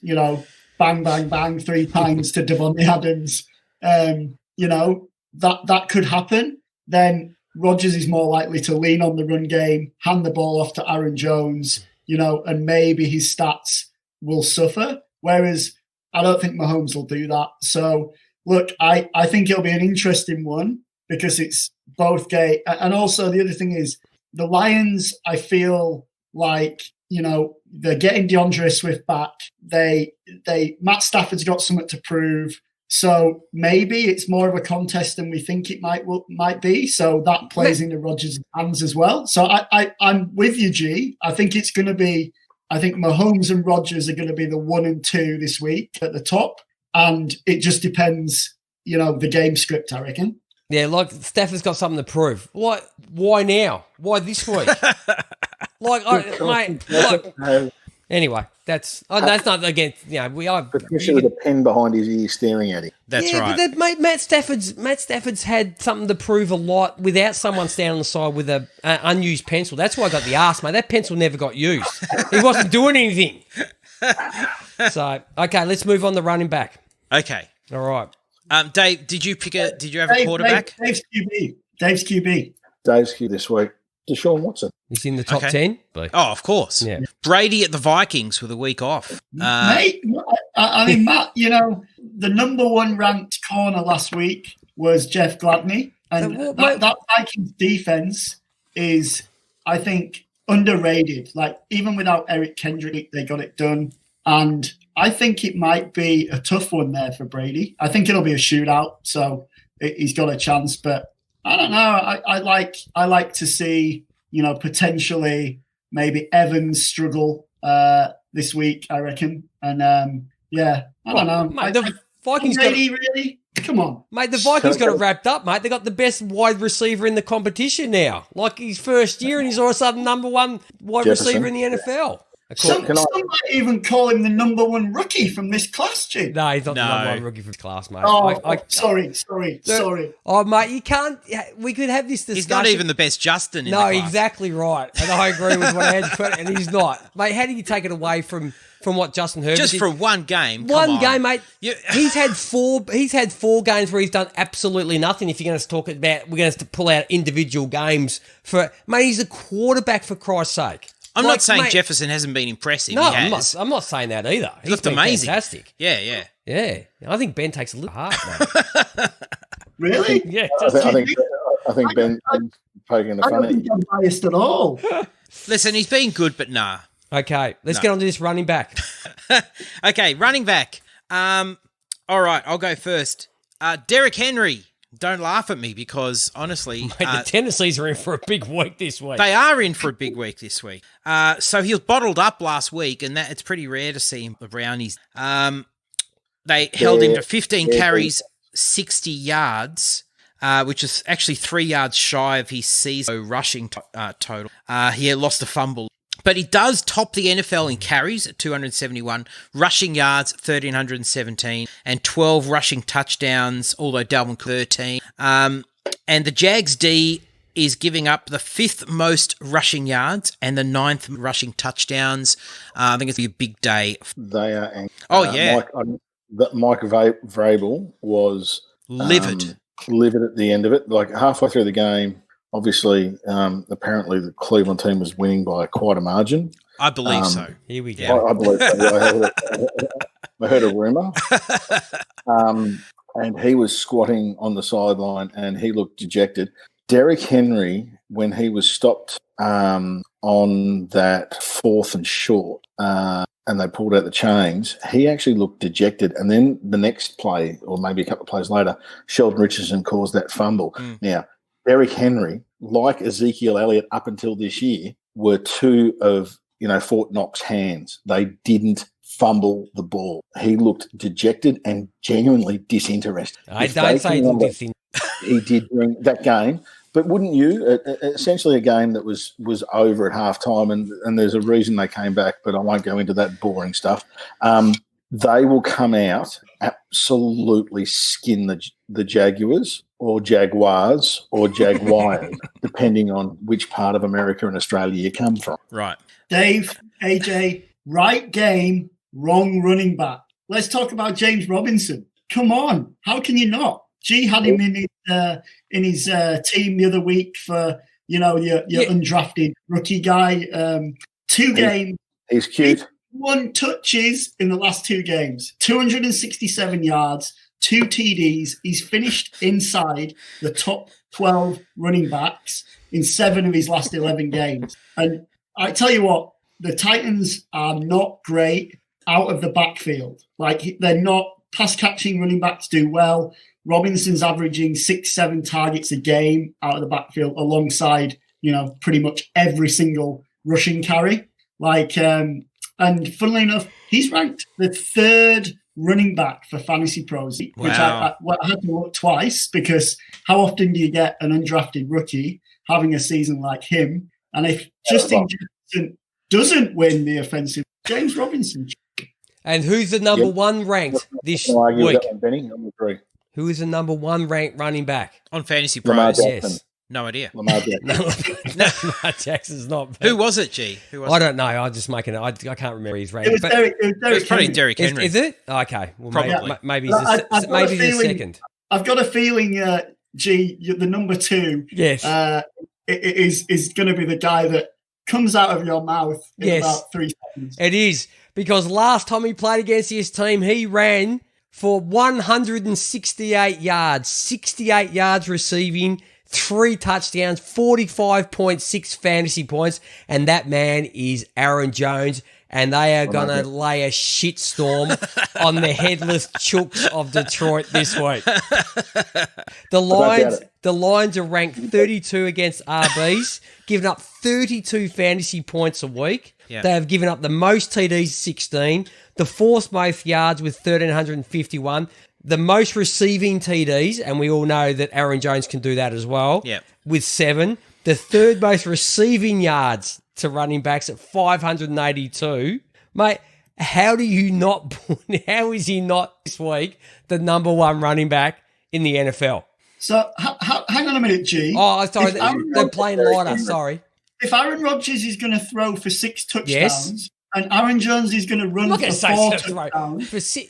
bang, bang, bang 3 times to Devontae Adams, that could happen. Then Rodgers is more likely to lean on the run game, hand the ball off to Aaron Jones, and maybe his stats will suffer. Whereas I don't think Mahomes will do that. So, look, I think it'll be an interesting one because it's both gay. And also the other thing is the Lions, I feel like, they're getting DeAndre Swift back. Matt Stafford's got something to prove. So maybe it's more of a contest than we think it might be. So that plays into Rodgers' hands as well. So I'm with you, G. I think it's going to be, I think Mahomes and Rodgers are going to be the 1 and 2 this week at the top. And it just depends, the game script, I reckon. Yeah, like Stafford's got something to prove. What? Why now? Why this week? Anyway, that's not against. We are. Patricia with a pen behind his ear, staring at him. That's right. But Matt Stafford's had something to prove a lot without someone standing on the side with an unused pencil. That's why I got the arse, mate. That pencil never got used. He wasn't doing anything. So okay, let's move on to running back. Okay. All right. Dave, did you have a quarterback? Dave's QB. Dave's QB this week. Deshaun Watson. He's in the top 10. Oh, of course. Yeah. Brady at the Vikings with a week off. Mate, I mean, Matt, the number 1 ranked corner last week was Jeff Gladney. And that Vikings defense is, I think, underrated. Like, even without Eric Kendrick, they got it done. And I think it might be a tough one there for Brady. I think it'll be a shootout, so he's got a chance. But I don't know. I like to see, potentially maybe Evans struggle this week, I reckon. And I don't know. Mate, the Vikings Brady, really? Come on. Mate, the Vikings got it wrapped up, mate. They got the best wide receiver in the competition now. Like his first year, and he's all of a sudden number one wide receiver in the NFL. Some might even call him the number one rookie from this class, G. No, he's not the number one rookie from this class, mate. Sorry. Oh, mate, you can't. We could have this discussion. He's not even the best Justin in the No, class. Exactly right. And I agree with what Andrew put, and he's not. Mate, how do you take it away from what Justin Herbert Just did? for one game. One game, mate. He's had four games where he's done absolutely nothing. If you're going to talk about, we're going to pull out individual games for. Mate, he's a quarterback, for Christ's sake. I'm not saying Jefferson hasn't been impressive. No, he has. I'm not saying that either. He looked amazing. Fantastic. Yeah. I think Ben takes a little hard, mate. Really? Yeah. I think Ben's poking the I don't funny. think I'm biased at all. Listen, he's been good, but nah. Okay, let's get on to this running back. Okay, running back. All right, I'll go first. Derrick Henry. Don't laugh at me because, honestly... Mate, the Tennessees are in for a big week this week. They are in for a big week this week. So he was bottled up last week, and it's pretty rare to see him around. They held him to 15 carries, 60 yards, which is actually 3 yards shy of his season rushing total. He had lost a fumble. But he does top the NFL in carries at 271, rushing yards 1,317, and 12 rushing touchdowns, although Dalvin 13. And the Jags D is giving up the 5th most rushing yards and the 9th rushing touchdowns. I think it's going to be a big day. They are angry. Yeah. Mike Vrabel was livid at the end of it. Like halfway through the game, obviously, apparently the Cleveland team was winning by quite a margin. I believe so. Here we go. Yeah. I believe so. I heard a rumour. And he was squatting on the sideline and he looked dejected. Derrick Henry, when he was stopped on that 4th and short, and they pulled out the chains, he actually looked dejected. And then the next play, or maybe a couple of plays later, Sheldon Richardson caused that fumble. Now, Derrick Henry, like Ezekiel Elliott up until this year, were two of Fort Knox's hands. They didn't fumble the ball. He looked dejected and genuinely disinterested. I don't say he disinterested. He did during that game. But wouldn't you? Essentially a game that was over at halftime, and there's a reason they came back, but I won't go into that boring stuff. They will come out, absolutely skin the Jaguars or Jaguars or Jaguars, depending on which part of America and Australia you come from. Right. Dave, AJ, right game, wrong running back. Let's talk about James Robinson. Come on. How can you not? G had him in his team the other week for, your undrafted rookie guy. 2 games. He's cute. 1 touches in the last 2 games. 267 yards, 2 TDs. He's finished inside the top 12 running backs in 7 of his last 11 games. And I tell you what, the Titans are not great out of the backfield. Like, they're not pass-catching running backs do well. Robinson's averaging 6-7 targets a game out of the backfield alongside, pretty much every single rushing carry. And funnily enough, he's ranked the 3rd running back for Fantasy Pros, which I had to look twice because how often do you get an undrafted rookie having a season like him? And if Justin Jefferson doesn't win the offensive, James Robinson. And who's the number 1 ranked this week? Benny, I agree. Who is the number 1 ranked running back? On Fantasy Lamar Pros. Jackson. Yes. No idea. Lamar Jackson. Lamar Jackson's not. Who was it, G? Who was I it? don't know. I'm just making it. I can't remember his rank. It was Derrick It's probably Henry. Derrick Henry. Is it? Okay. Well, Probably. maybe I've he's got a a second. I've got a feeling, G, the number 2 Yes. is going to be the guy that comes out of your mouth in about 3 seconds. It is, because last time he played against his team, he ran for 168 yards, 68 yards receiving, 3 touchdowns, 45.6 fantasy points, and that man is Aaron Jones. And they are going to lay a shitstorm on the headless chooks of Detroit this week. The Lions are ranked 32 against RBs, giving up 32 fantasy points a week. Yeah. They have given up the most TDs, 16, the fourth most yards with 1,351, the most receiving TDs, and we all know that Aaron Jones can do that as well, with 7, the third most receiving yards to running backs at 582. Mate, how is he not this week the number 1 running back in the NFL? So hang on a minute, G. Oh, sorry, they're playing lighter, sorry. If Aaron Rodgers is going to throw for 6 touchdowns and Aaron Jones is going to run for 4 touchdowns,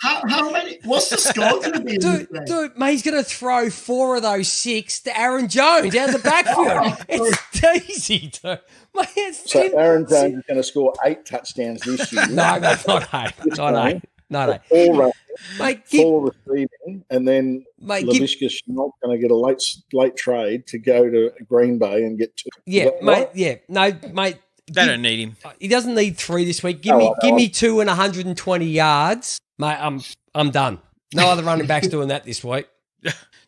how many? What's the score going to be? Dude, mate, he's going to throw 4 of those 6 to Aaron Jones out of the backfield. It's easy, dude. Mate, so Aaron Jones is going to score 8 touchdowns this year. No, not 8. Not 8. No. 4 mate, 4 receiving, and then Laviska Shenault's going to get a late trade to go to Green Bay and get 2. Yeah, mate. Right? Yeah, no, mate. They don't need him. He doesn't need 3 this week. Give me 2 and 120 yards, mate. I'm done. No other running backs doing that this week.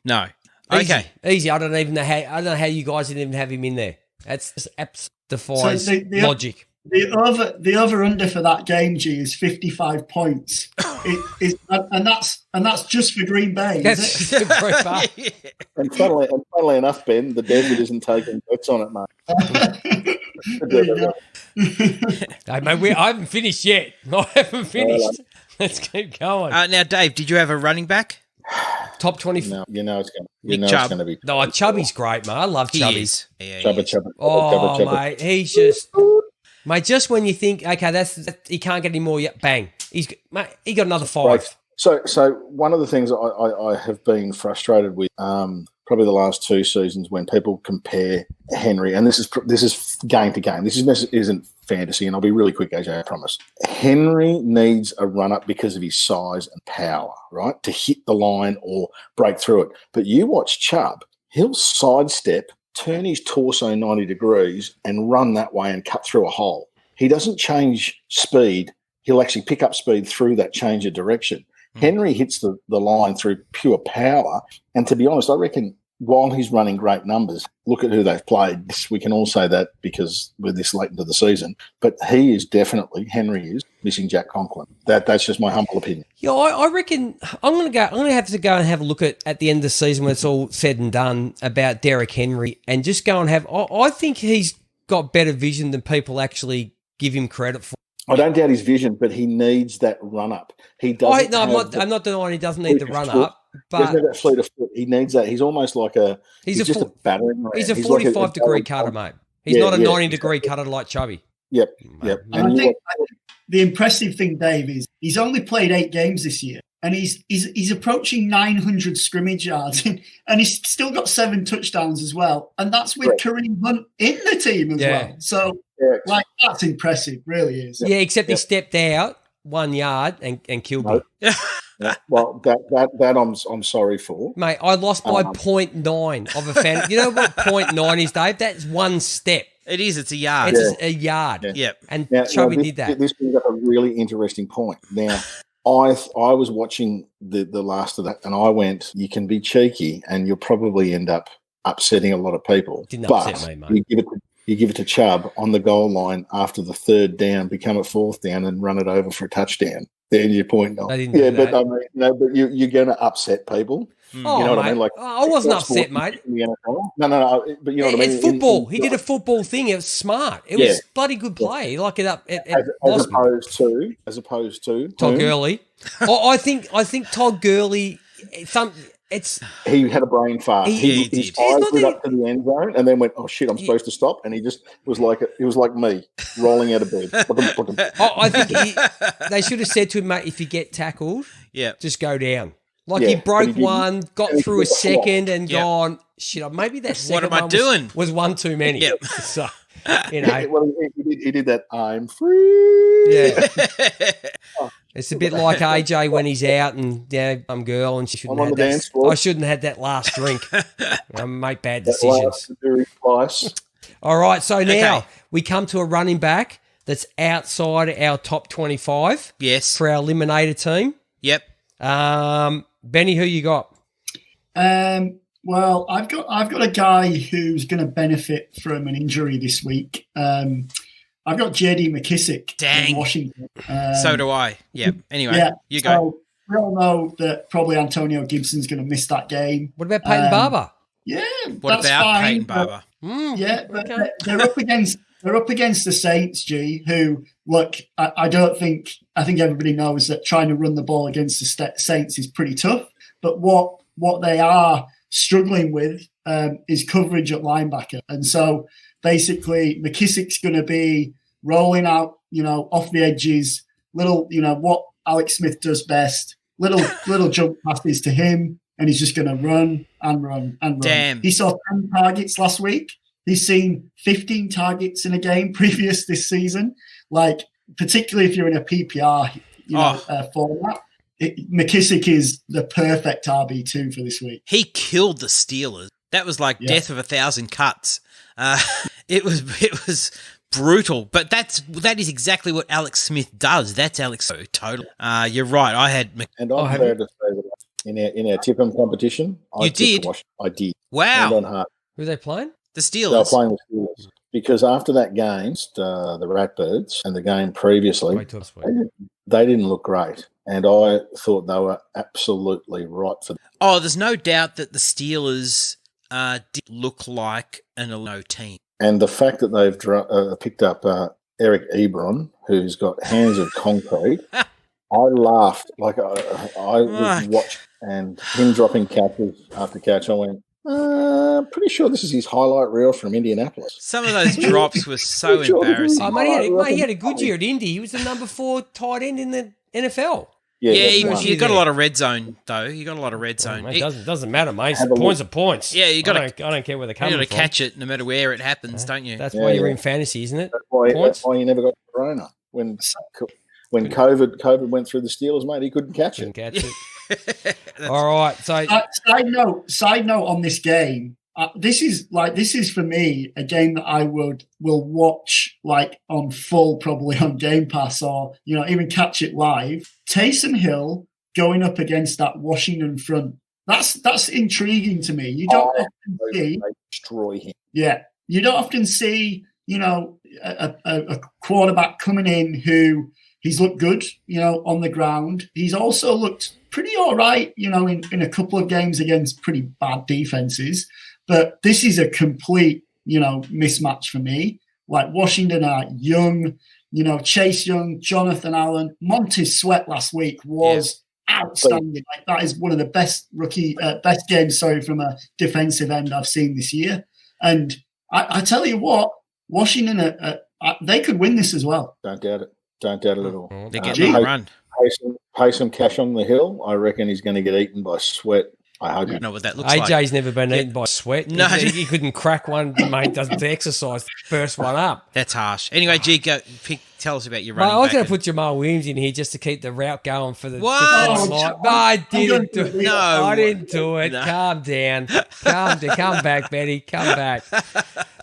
No. Easy. I don't know how you guys didn't even have him in there. That's just defies logic. The over under for that game, G, is 55 points. And that's just for Green Bay. That's just for Green Bay. And funnily enough, Ben, the desert isn't taking bets on it, mate. There you go. Hey, mate, I haven't finished yet. I haven't finished. Let's keep going. Now, Dave, did you have a running back? Top 20. No, it's going to be. No, Chubby's great, mate. I love Chubby. Chubby. Oh, mate, he's just... Mate, just when you think, okay, he can't get any more yet, bang. He got another 5. So one of the things I have been frustrated with probably the last 2 seasons when people compare Henry, and this is game to game. This isn't fantasy, and I'll be really quick, AJ, I promise. Henry needs a run-up because of his size and power, right, to hit the line or break through it. But you watch Chubb, he'll sidestep, turn his torso 90 degrees and run that way and cut through a hole. He doesn't change speed. He'll actually pick up speed through that change of direction. Henry hits the line through pure power. And to be honest, I reckon while he's running great numbers, look at who they've played. We can all say that because we're this late into the season. But Henry is missing Jack Conklin. That's just my humble opinion. Yeah, I reckon I'm going to have to go and have a look at the end of the season when it's all said and done about Derrick Henry and just go and have. I think he's got better vision than people actually give him credit for. I don't doubt his vision, but he needs that run up. He doesn't. I'm not denying he doesn't need the run up, but that fleet of foot. He needs that. He's almost like a. He's just a battering ram. He's a 45-degree cutter, mate. He's not a 90-degree cutter like Chubby. Yep. And I think the impressive thing, Dave, is he's only played 8 games this year, and he's approaching 900 scrimmage yards, and he's still got 7 touchdowns as well, and that's with Kareem Hunt in the team as well. So, that's impressive, really is. Yeah, except he stepped out 1 yard and killed me. Well, that I'm sorry for, mate. I lost by 0.9 of a fan. You know what 0.9 is, Dave? That's 1 step. It is. It's a yard. It's a yard. Yeah. Yep. And Chubby did that. This brings up a really interesting point. Now, I was watching the last of that, and I went, you can be cheeky, and you'll probably end up upsetting a lot of people. Didn't upset me, mate. You give it to Chubb on the goal line after the 3rd down, become a 4th down, and run it over for a touchdown. There's your point. I didn't do that. But you're going to upset people. You know what I mean? Like, I wasn't upset, mate. No. But you know what I mean? It's football. He did a football thing. It was smart. It was bloody good play. Like as opposed to Todd Gurley. I think Todd Gurley. He had a brain fart. His eyes lit up to the end zone and then went, "Oh shit, I'm supposed to stop." And he just was like me rolling out of bed. I think they should have said to him, mate, if you get tackled, just go down. Like he broke one, got through a second, and gone, shit. Maybe that second what am I doing? Was one too many. Yep. So Well, he did that. I'm free. Yeah. It's a bit like AJ when he's out and some girl and she shouldn't have that. I shouldn't have had that last drink. I make bad decisions. All right, so now we come to a running back that's outside our top 25. Yes. For our Eliminator team. Yep. Benny, who you got? Well, I've got a guy who's going to benefit from an injury this week. I've got J.D. McKissick in Washington. So do I. Yeah. Anyway, you go. So we all know that probably Antonio Gibson's going to miss that game. What about Peyton Barber? Yeah, what about fine, Peyton Barber? But they're up against the Saints, G. Who look, I think everybody knows that trying to run the ball against the Saints is pretty tough. But what they are struggling with is coverage at linebacker, and so basically McKissick's going to be rolling out, off the edges, little, what Alex Smith does best, little jump passes to him. And he's just going to run and run and run. Damn. He saw 10 targets last week. He's seen 15 targets in a game previous this season. Like, particularly if you're in a PPR format, McKissick is the perfect RB2 for this week. He killed the Steelers. That was like death of 1,000 cuts. It was brutal, but that is exactly what Alex Smith does. That's Alex. Totally. You're right. I had. And I'm glad to say that. In our Tipham competition, I did. Wow. Hand on heart. Who are they playing? The Steelers. They were playing the Steelers. Because after that game against the Ratbirds and the game previously, they didn't look great. And I thought they were absolutely right for them. Oh, there's no doubt that the Steelers did look like an no team. And the fact that they've picked up Eric Ebron, who's got hands of concrete, I laughed. Like I was watching and him dropping catches after catch. I went, pretty sure this is his highlight reel from Indianapolis. Some of those drops were so embarrassing. He had a good year at Indy. He was the number 4 tight end in the NFL. You got a lot of red zone though. You got a lot of red zone. Mate, doesn't matter, mate. Points are points. Yeah, I don't care where they're coming from. You got to catch it no matter where it happens, don't you? That's why you're in fantasy, isn't it? That's why you never got Corona when COVID went through the Steelers, mate. He couldn't catch it. All right. So side note on this game. This is for me a game that I will watch like on full, probably on Game Pass, or even catch it live. Taysom Hill going up against that Washington front. That's intriguing to me. You don't often see destroy him. Yeah, you don't often see a quarterback coming in who he's looked good, on the ground. He's also looked pretty all right, in a couple of games against pretty bad defenses. But this is a complete, mismatch for me. Like Washington are young, Chase Young, Jonathan Allen, Montez Sweat last week was outstanding. Like that is one of the best games, from a defensive end I've seen this year. And I tell you what, Washington, they could win this as well. Don't doubt it. Don't doubt it at all. They're getting a run. Pay some cash on the hill. I reckon he's going to get eaten by Sweat. I hope. I don't know what that looks like. AJ's never been eaten by Sweat. No, he couldn't crack one. Mate doesn't exercise. First one up. That's harsh. Anyway, G, tell us about your running. I was going to put Jamal Williams in here just to keep the route going for the. What? No, I didn't do it. No, I didn't do it. No. Calm down. Come back, Betty. Come back.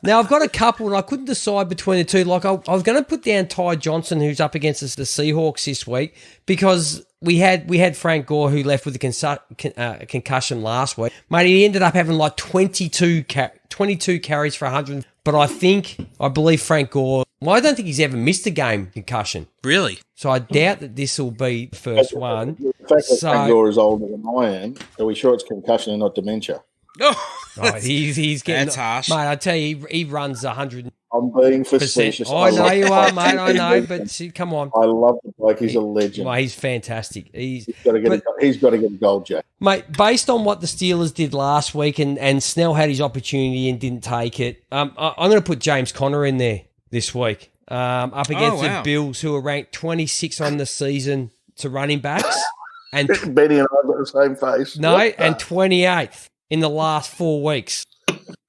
Now I've got a couple, and I couldn't decide between the two. Like I was going to put down Ty Johnson, who's up against the Seahawks this week, because we had Frank Gore, who left with a concussion last week. Mate, he ended up having like 22 carries for 100. But I believe Frank Gore, I don't think he's ever missed a game concussion. Really? So I doubt that this will be the first one. The fact that Frank Gore is older than I am, are we sure it's concussion and not dementia? He's getting. That's harsh. Mate, I tell you, he runs 100%. I'm being facetious. I know you are, mate. I know, but come on. I love the bloke. He's a legend. Mate, he's fantastic. He's got to get a gold jack. Mate, based on what the Steelers did last week, and Snell had his opportunity and didn't take it, I'm going to put James Conner in there this week, up against the Bills, who are ranked 26 on the season to running backs. And Benny and I have got the same face. No, and 28th in the last 4 weeks.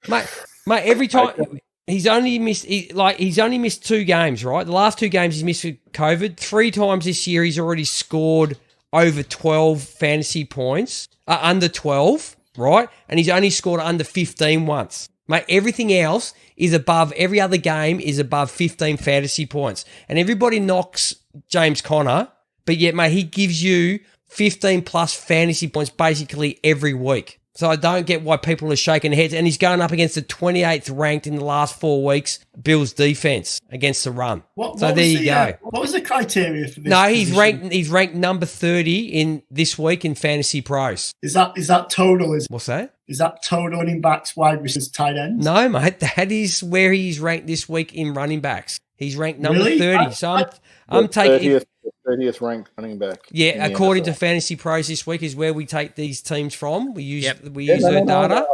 Mate, every time he's only missed 2 games, right? The last 2 games he's missed for COVID. 3 times this year he's already scored over 12 fantasy points, under 12, right? And he's only scored under 15 once. Mate, everything else is above, every other game is above 15 fantasy points. And everybody knocks James Conner, but yet, mate, he gives you 15 plus fantasy points basically every week. So I don't get why people are shaking their heads. And he's going up against the 28th ranked in the last 4 weeks Bills defense against the run. So there you go. What was the criteria for this? No, he's ranked number 30 in this week in Fantasy Pros. Is that total? What's that? Is that total running backs, wide receivers, tight ends? No, mate. That is where he's ranked this week in running backs. He's ranked number 30. So I'm taking 30th ranked running back. Yeah, according to Fantasy Pros this week is where we take these teams from. We use their data.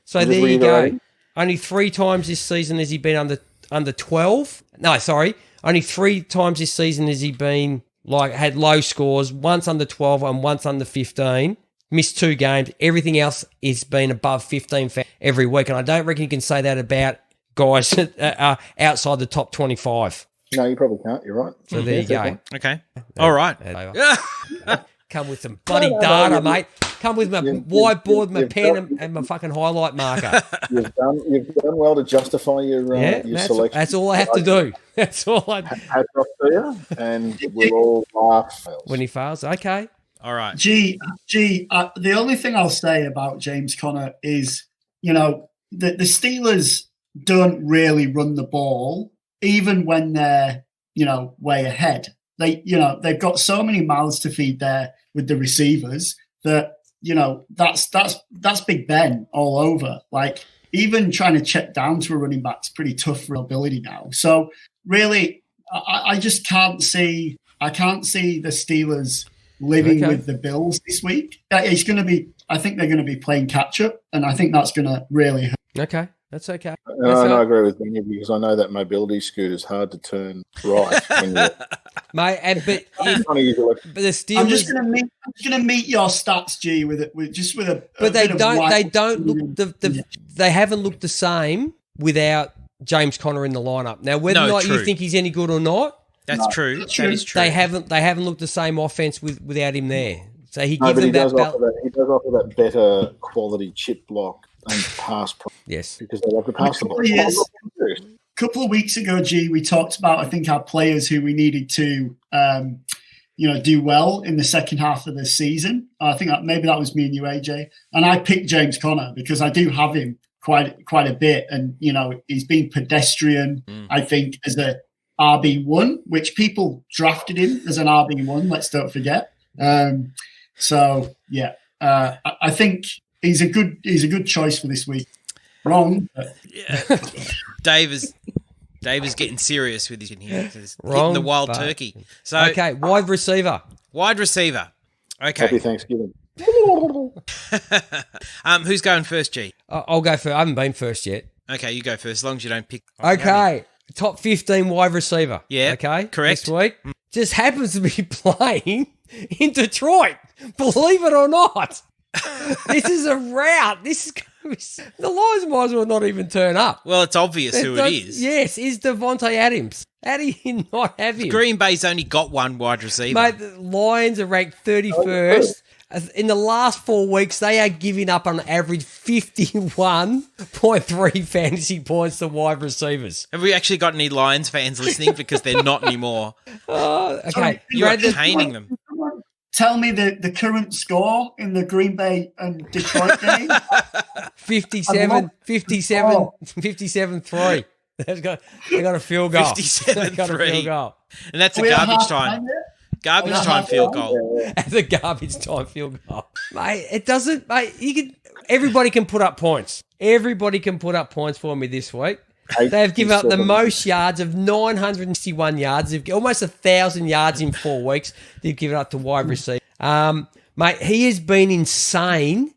So there you go. Only 3 times this season has he been under 12. No, sorry. Only 3 times this season has he been had low scores. Once under 12 and once under 15. Missed 2 games. Everything else has been above 15 every week, and I don't reckon you can say that about guys that are outside the top 25. No, you probably can't. You're right. So there you go. Okay. All right. Come with some bloody data, mate. Come with my whiteboard, my pen, and my fucking highlight marker. You've done well to justify your selection. That's all I have to do. That's all I do. Hats off to you, and we'll all laugh. When he fails, okay. All right. The only thing I'll say about James Conner is, the Steelers don't really run the ball, even when they're, way ahead. They've got so many mouths to feed there with the receivers that, that's Big Ben all over. Like, even trying to check down to a running back's pretty tough for ability now. So really, I just can't see the Steelers living with the Bills this week. I think they're going to be playing catch up, and I think that's going to really hurt. Okay. That's okay. I agree with you because I know that mobility scooter is hard to turn right. Mate, but the Steelers. I'm just going to meet your stats, G, with a. But they don't look. They haven't looked the same without James Conner in the lineup. Now, whether or not you think he's any good or not, that's true. That is true. They haven't looked the same offense without him there. So he gives but them he does offer that better quality chip block and pass. Yes, because they love to pass the ball. A couple of weeks ago, G, we talked about, I think, our players who we needed to, do well in the second half of the season. I think maybe that was me and you, AJ. And I picked James Conner because I do have him quite a bit, and he's been pedestrian. I think as a RB1, which people drafted him as an RB1. Let's don't forget. I think he's a good choice for this week. Wrong. Yeah. Dave is getting serious with his in here. Wrong, hitting the wild turkey. So okay, wide receiver. Okay. Happy Thanksgiving. Who's going first, G? I'll go first. I haven't been first yet. Okay, you go first, as long as you don't pick. Okay. Top 15 wide receiver. Yeah. Okay. Correct. This week. Just happens to be playing in Detroit. Believe it or not. This is a rout. The Lions might as well not even turn up. Well, it's obvious who it is. Yes, is Devontae Adams. How do you not have him? Green Bay's only got one wide receiver. Mate, the Lions are ranked 31st. In the last 4 weeks, they are giving up on average 51.3 fantasy points to wide receivers. Have we actually got any Lions fans listening? Because they're not anymore. Okay. You're entertaining them. Tell me the current score in the Green Bay and Detroit game. 57-3. They got a field goal. 57-3. And that's a garbage time. Garbage time field goal. That's a garbage time field goal. Mate, it doesn't, mate, everybody can put up points. Everybody can put up points for me this week. They've given up the most yards of 961 yards. They've almost 1,000 yards in 4 weeks. They've given up to wide receiver. Mate, he has been insane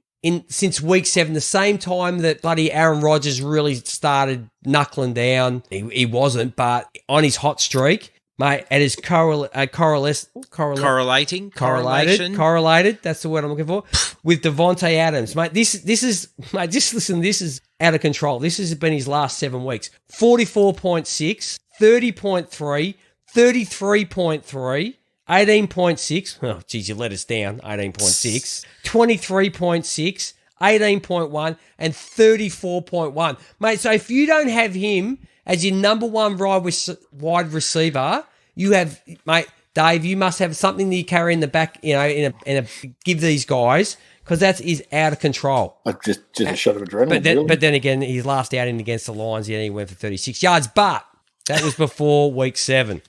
since week 7, the same time that bloody Aaron Rodgers really started knuckling down. He wasn't, but on his hot streak. mate. It is correlated. That's the word I'm looking for. With Devontae Adams, mate. This is, mate. Just listen. This is out of control. This has been his last 7 weeks. 44.6, 30.3, 33.3. 18.6. Oh, geez, you let us down. 18.6. 23.6. 18.1 and 34.1. Mate, so if you don't have him as your number one wide receiver, you have, mate, Dave, you must have something that you carry in the back, you know, give these guys, because that is out of control. Just a shot of adrenaline. But then again, his last outing against the Lions, he went for 36 yards, but that was before week 7.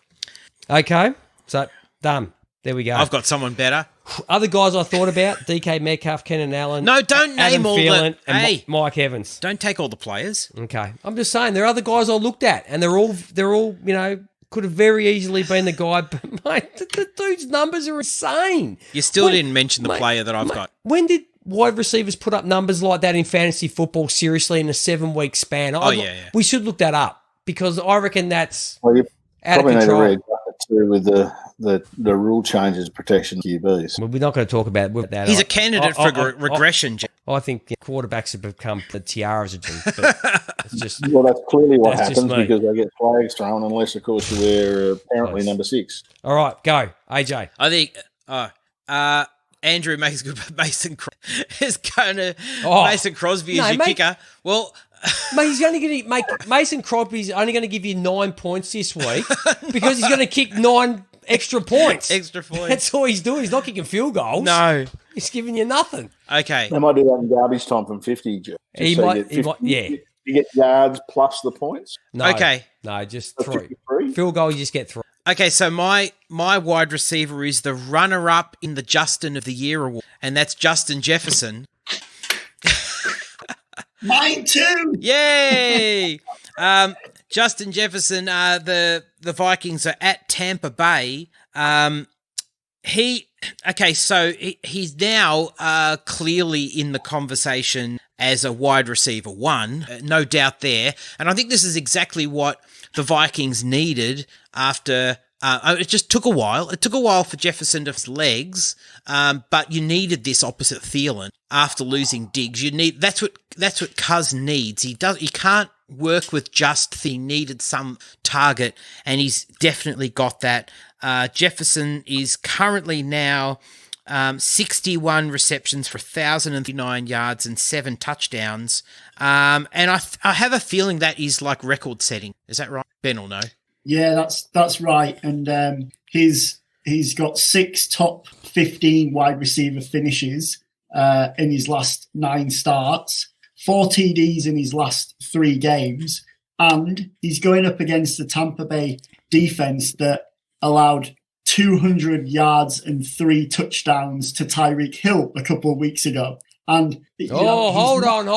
Okay, so done. There we go. I've got someone better. Other guys I thought about: DK Metcalf, Keenan Allen. No, don't Adam name all Thielen, the. and Hey, Mike Evans. don't take all the players. Okay, I'm just saying there are other guys I looked at, and they're all you know, could have very easily been the guy. But mate, the dude's numbers are insane. You still didn't mention the player that I've got. When did wide receivers put up numbers like that in fantasy football? Seriously, in a 7-week span? Yeah. We should look that up because I reckon that's you out of probably control. need to read too with the rule changes protection QBs. Well, we're not going to talk about that. He's a candidate for regression. I think quarterbacks have become the tiaras of them. But it's just Well, that's clearly what That's just happens me. because they get flags thrown unless, of course, you wear apparently number 6. all right. Go, AJ. I think. Andrew makes good. Mason is going to Mason Crosby No, as your mate. kicker. Well, Mate, he's only going to make Mason Crosby's only going to give you 9 points this week because he's going to kick 9 extra points. extra points. That's all he's doing. He's not kicking field goals. No. He's giving you nothing. Okay. They might do that in garbage time from 50. Just He so might- you get he might- yeah. You get yards plus the points. No, Okay. No, just So 3. 53. Field goal, you just get 3. Okay, so my wide receiver is the runner-up in the Justin of the Year award, and that's Justin Jefferson. Mine too. Yay! Justin Jefferson. The Vikings are at Tampa Bay. He's now clearly in the conversation as a wide receiver 1, no doubt there. And I think this is exactly what the Vikings needed after. It just took a while. It took a while for Jefferson to his legs, but you needed this opposite Thielen after losing Diggs. That's what Cuz needs. He can't work with just. He needed some target, and he's definitely got that. Jefferson is currently now 61 receptions for 1,039 yards and 7 touchdowns. And I have a feeling that is like record setting. Is that right? Ben will know. Yeah, that's right. And he's got 6 top 15 wide receiver finishes in his last 9 starts, 4 TDs in his last 3 games, and he's going up against the Tampa Bay defense that allowed 200 yards and 3 touchdowns to Tyreek Hill a couple of weeks ago. And Hold on.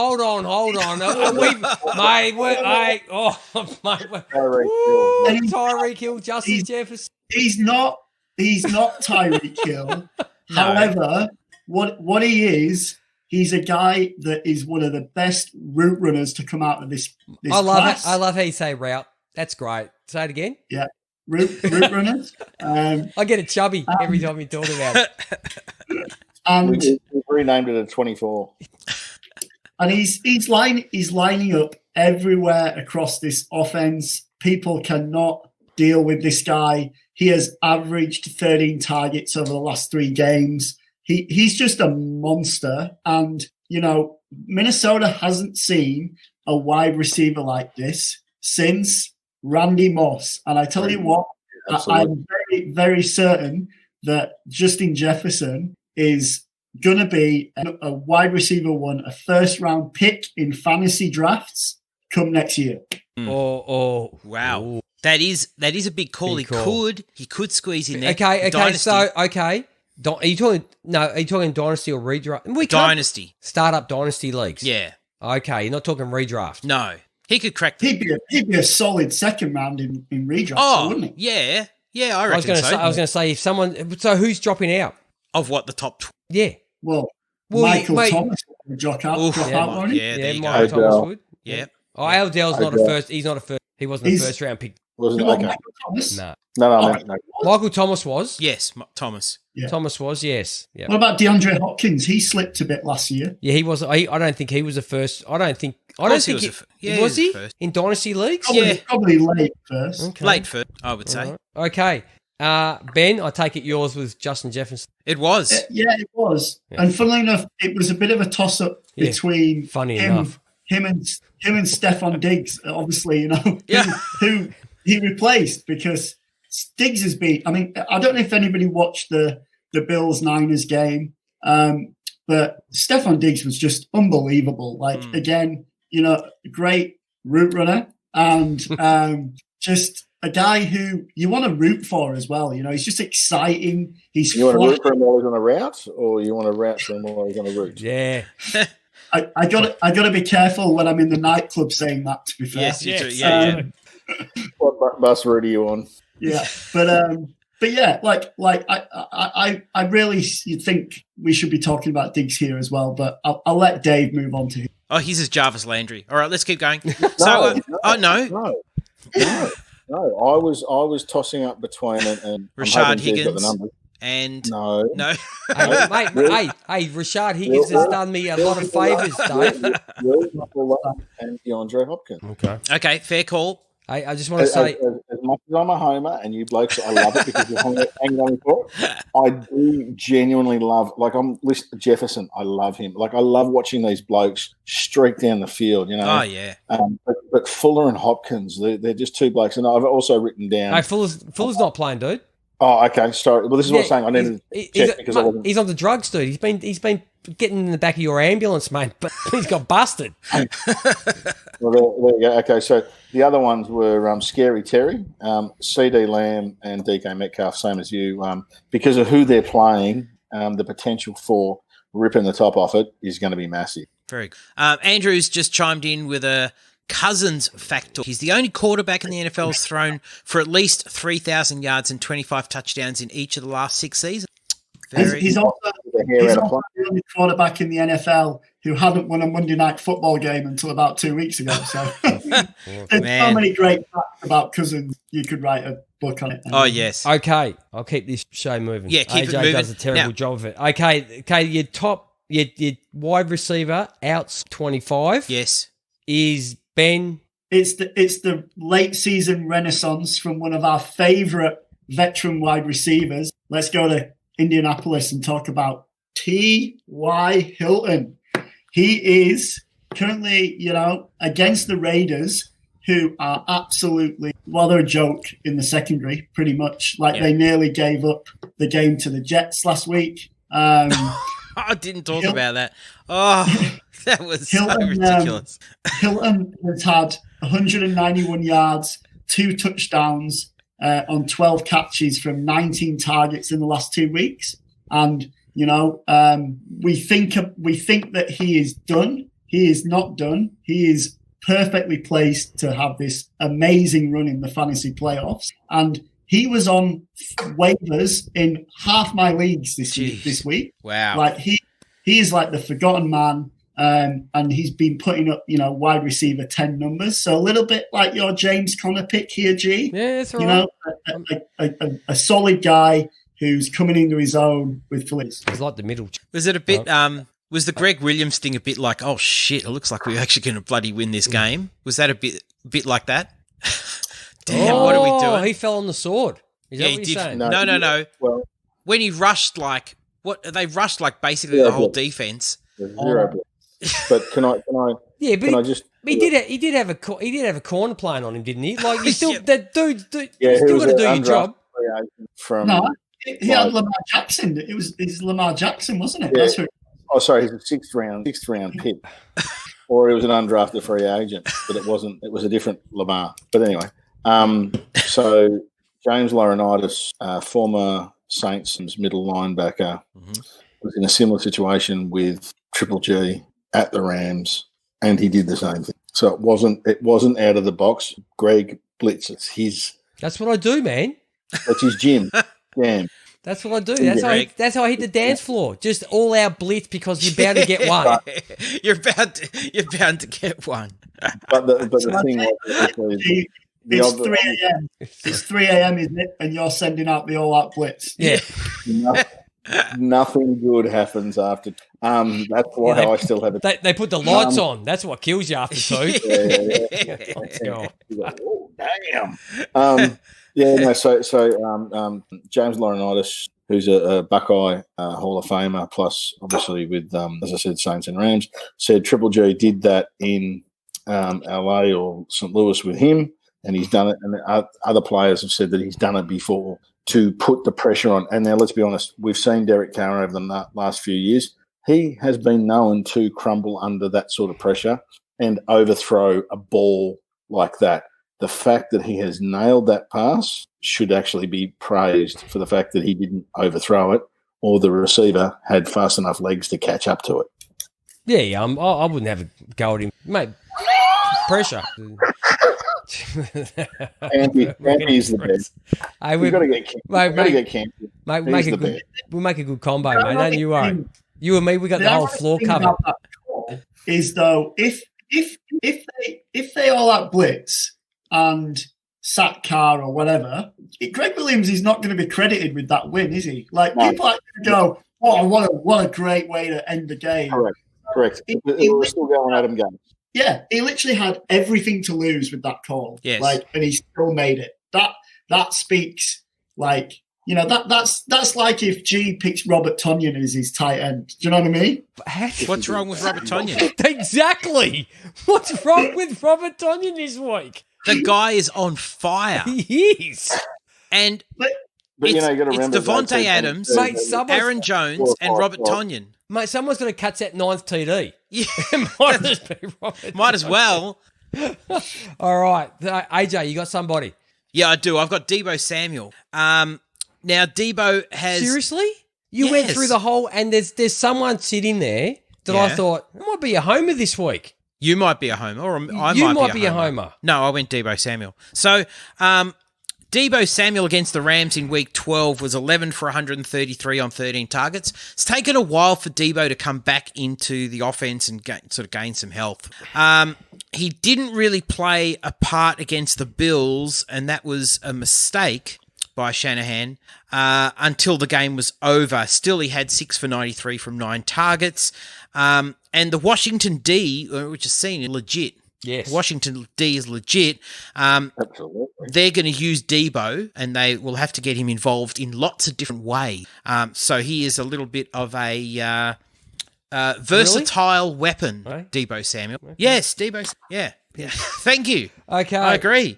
Tyreek Hill, Justin Jefferson. He's not Tyreek Hill. No. However, what he is, he's a guy that is one of the best route runners to come out of this I love class. it. I love how you say route. That's great. Say it again. Yeah, route runners. I get a chubby every time you talk about it. And We've renamed it a 24. And he's lining up everywhere across this offense. People cannot deal with this guy. He has averaged 13 targets over the last 3 games. He's just a monster. And, you know, Minnesota hasn't seen a wide receiver like this since Randy Moss. And I tell you what, I'm very, very certain that Justin Jefferson is going to be a wide receiver 1, a first-round pick in fantasy drafts come next year. Oh, Wow. Ooh. That is a big call. Big call. He could squeeze in there. Okay. Dynasty. So, okay. Are you talking dynasty or redraft? We can't Dynasty. start up dynasty leagues. Yeah. Okay, you're not talking redraft. No. He could crack the... He'd be a solid second round in redraft, Oh, wouldn't he? yeah. Yeah, I reckon I was going to say if someone. So who's dropping out? Of what, the top... Yeah. Well, Well, Michael mate- Thomas would drop out, Oof, won't he? yeah, there you Michael go. Thomas would. Yeah. Oh, Aldell's not a Odell. first. He's not a first. He wasn't a He's- first round pick. Wasn't You want okay. Michael Thomas? No. No. Michael Thomas was. Yes, Thomas. Yeah. Thomas was, yes. Yeah. What about DeAndre Hopkins? He slipped a bit last year. Yeah, he was. I don't think he was the first. I don't think Was he he was he first. in dynasty leagues. Probably late first. Okay. Late first, I would say. All right. Okay, Ben, I take it yours was Justin Jefferson. It was. Yeah, it was. Yeah. And funnily enough, it was a bit of a toss-up Yeah. between Funny him enough. and Stephon Diggs, obviously, Yeah. who he replaced, because Diggs has been, I mean, I don't know if anybody watched the Bills-Niners game, but Stephon Diggs was just unbelievable. Like, again, great route runner, and just a guy who you want to root for as well. He's just exciting. He's You want to root for him while he's on a route, or you want to route for him while he's on a route? Yeah. I got to be careful when I'm in the nightclub saying that, to be fair. Yes, you do. Yeah. What bus route are you on? Yeah, but yeah, like I really think we should be talking about Diggs here as well. But I'll let Dave move on to him. Oh, he's his Jarvis Landry. All right, let's keep going. No. No. I was tossing up between and Rashad I'm hoping Steve's got Higgins. the numbers. And No. Hey, mate, hey, Rashad Higgins has done me a lot of favours, Dave. And DeAndre Hopkins. Okay, fair call. I just want to say, As much as I'm a homer, and you blokes, I love it because you're hanging on for it. I do genuinely love, like I'm listening to Jefferson. I love him. Like I love watching these blokes streak down the field. Oh yeah. But Fuller and Hopkins, they're just two blokes. And I've also written down. hey, Fuller's not playing, dude. Oh, okay. Sorry. Well, this is what I'm saying. I needed to check because I wasn't. He's on the drugs, dude. He's been getting in the back of your ambulance, mate, but he's got busted. Well, there you go. Okay, so the other ones were Scary Terry, CD Lamb, and DK Metcalf, same as you. Because of who they're playing, the potential for ripping the top off it is going to be massive. Very good. Andrew's just chimed in with a Cousins factor. He's the only quarterback in the NFL who's thrown for at least 3,000 yards and 25 touchdowns in each of the last 6 seasons. He's also the only quarterback in the NFL who hadn't won a Monday Night Football game until about 2 weeks ago. So there's so many great facts about Cousins. You could write a book on it. Oh, yes. Okay, I'll keep this show moving. Yeah, keep AJ it moving. does a terrible job of it. Okay, your wide receiver outs 25. Yes. Is Ben. It's the late season renaissance from one of our favourite veteran wide receivers. Let's go to Indianapolis and talk about T.Y. Hilton. He is currently, against the Raiders, who are absolutely, they're a joke in the secondary, pretty much. They nearly gave up the game to the Jets last week. I didn't talk about that. Oh, that was Hilton, so ridiculous. Hilton has had 191 yards, 2 touchdowns on 12 catches from 19 targets in the last 2 weeks. And, we think that he is done. He is not done. He is perfectly placed to have this amazing run in the fantasy playoffs. And he was on waivers in half my leagues this week. Wow. He is like the forgotten man. And he's been putting up, wide receiver 10 numbers. So a little bit like your James Conner pick here, G. Yeah, that's all right. A solid guy who's coming into his own with Phillips. It's like the middle. Was it a bit, was the Greg Williams thing a bit like, oh shit, it looks like we're actually going to bloody win this game? Was that a bit like that? Damn, what are we doing? He fell on the sword. Is that what you're saying? No. Well, when he rushed they rushed basically the whole defense. Zero. But can I? Yeah, but can I just? He did have a corner playing on him, didn't he? Like you still Yeah. that dude. Yeah, you still got to do your undrafted job. free agent From He had Lamar Jackson. It's Lamar Jackson, wasn't it? Yeah. That's who. Oh, sorry, he's a sixth round pick, or he was an undrafted free agent, but it wasn't. It was a different Lamar. But anyway, so James Laurinaitis, former Saints middle linebacker, was in a similar situation with Triple G at the Rams, and he did the same thing. So it wasn't out of the box. Greg Blitz, it's his. That's what I do, man. That's his gym. Damn. That's what I do. That's how I hit the dance floor. Just all out blitz because you're bound to get one. You're bound to get one. But the thing was, It's 3 a.m. It's 3 a.m., isn't it? And you're sending out the all-out blitz. Yeah. Nothing good happens after. That's why I still have it. They put the lights on. That's what kills you after 2. Yeah. Oh, damn. So James Laurinaitis, who's a Buckeye Hall of Famer, plus obviously with, as I said, Saints and Rams, said Triple G did that in LA or St. Louis with him, and he's done it. And other players have said that he's done it before to put the pressure on. And now, let's be honest, we've seen Derek Carr over the last few years. He has been known to crumble under that sort of pressure and overthrow a ball like that. The fact that he has nailed that pass should actually be praised for the fact that he didn't overthrow it or the receiver had fast enough legs to catch up to it. Yeah, I wouldn't have a go at him. Mate, pressure. Campy is the best. Hey, We've got to get Campy. Mate, we'll make a good combo, mate. Don't you worry. You and me, we got the whole floor covered. Is though, if they all out blitz and sack Carr or whatever, Greg Williams is not going to be credited with that win, is he? Like, people are going to go, "Oh, what a great way to end the game." Correct. We're still going at him games. Yeah, he literally had everything to lose with that call. Yes. And he still made it. That speaks like, that's like if G picks Robert Tonyan as his tight end. Do you know what I mean? What's wrong with Robert Tonyan? Exactly. What's wrong with Robert Tonyan this week? The guy is on fire. He is. And But you got to remember Devontae Adams, Mate, Aaron Jones, and Robert Tonyan. Mate, someone's going to catch that 9th TD. Yeah. Might as well. All right. AJ, you got somebody? Yeah, I do. I've got Deebo Samuel. Now, Deebo has... Seriously? You went through the whole... And there's someone sitting there that I thought, it might be a homer this week. You might be a homer, or I might be a homer. No, I went Deebo Samuel. So, Deebo Samuel against the Rams in Week 12 was 11 for 133 on 13 targets. It's taken a while for Deebo to come back into the offense and gain some health. He didn't really play a part against the Bills, and that was a mistake by Shanahan until the game was over. Still, he had 6 for 93 from 9 targets. And the Washington D, which is seen legit. Yes. Washington D is legit. Absolutely. They're going to use Deebo, and they will have to get him involved in lots of different ways. So he is a little bit of a versatile weapon, Right? Deebo Samuel. Okay. Yes, Deebo. Yeah. Thank you. Okay. I agree.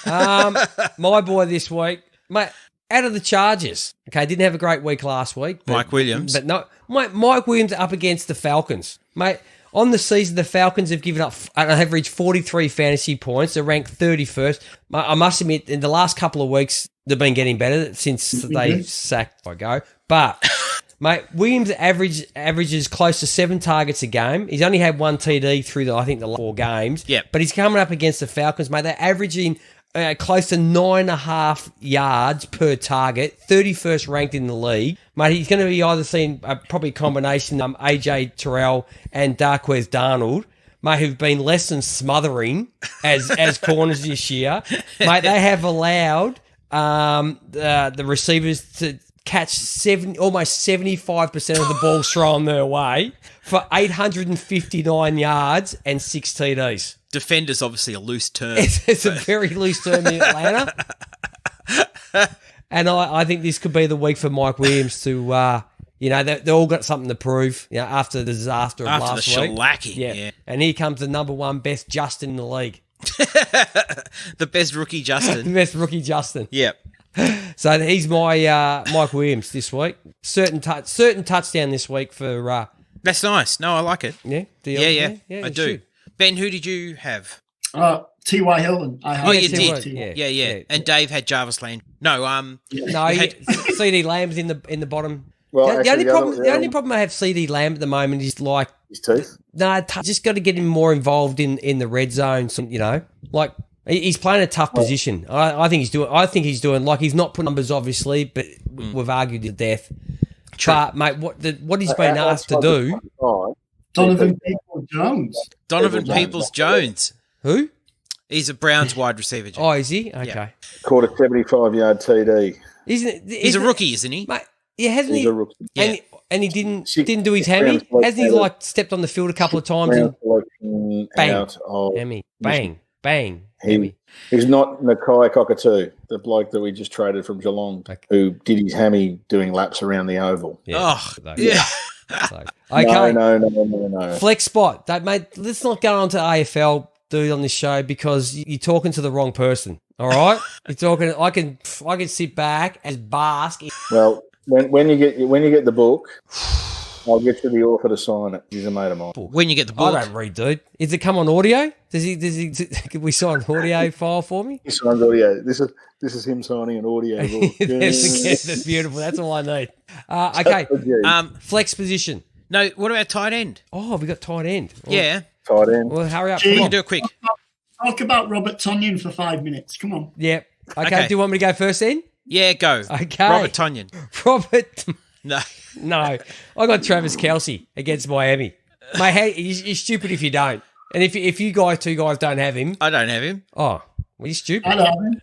My boy this week, mate, out of the Chargers. Okay, didn't have a great week last week. Mike Williams. But no, Mike Williams up against the Falcons. Mate, on the season, the Falcons have given up an average 43 fantasy points. They're ranked 31st. I must admit, in the last couple of weeks, they've been getting better since they sacked Go. But, mate, Williams averages close to 7 targets a game. He's only had 1 TD through the last 4 games. Yep. But he's coming up against the Falcons, mate. They're averaging close to 9.5 yards per target, 31st ranked in the league. Mate, he's going to be either seeing probably a combination of AJ Terrell and Darquez Darnold, mate, who've been less than smothering as corners this year. Mate, they have allowed the receivers to catch almost 75% of the balls thrown their way for 859 yards and 6 TDs. Defender's obviously a loose term. It's a very loose term in Atlanta. And I think this could be the week for Mike Williams to, they all got something to prove, after the disaster of last week. After the shellacking, yeah. And here comes the number 1 best Justin in the league. The best rookie Justin. The best rookie Justin. Yep. So he's my Mike Williams this week. Certain touchdown this week for... That's nice. No, I like it. Yeah? Yeah, I do. Should. Ben, who did you have? T.Y. Hilton. You did. Yeah. And Dave had Jarvis Land. No, CD Lamb's in the bottom. Well, the only problem I have CD Lamb at the moment is like his teeth. No, just got to get him more involved in the red zone. So, like he's playing a tough position. I think he's doing like he's not putting numbers obviously, but we've argued to death. True. But mate, what he's been asked to do. Donovan Peoples-Jones. Donovan Peoples-Jones. Who? He's a Browns wide receiver, G. Oh, is he? Okay. Yeah. Caught a 75-yard TD. He's a rookie, isn't he? Mate, yeah, hasn't He's he? a rookie. Yeah. And he didn't Six- do his six hammy? rounds like Hasn't he, that. like, stepped on the field a couple of times and Round selection bang, out of hammy, bang, bang, He- hammy. He's not Nakai Cockatoo, the bloke that we just traded from Geelong, Okay. who did his hammy doing laps around the oval. Yeah, Oh, so- yeah. so- okay. No. Flex spot. Mate, let's not go on to AFL, dude, on this show because you're talking to the wrong person. All right? You're talking. I can sit back and bask. Well, when you get the book, I'll get you the author to sign it. He's a mate of mine. When you get the book. I don't read, dude. Does it come on audio? Does he? Can we sign an audio file for me? He signs audio. This is him signing an audio book. That's beautiful. That's all I need. Okay. Flex position. No, what about tight end? Oh, we got tight end. Well, Yeah. Tight end. Well, hurry up. Gee. Come You on. do it quick. Talk about Robert Tonyan for 5 minutes. Come on. Yep. Okay. Okay. Do you want me to go first then? Yeah, go. Okay. Robert Tonyan. Robert. No. No, I got Travis Kelce against Miami. Mate, hey, you're stupid if you don't. And if you two guys don't have him, I don't have him. oh, well, you're stupid. I don't have him.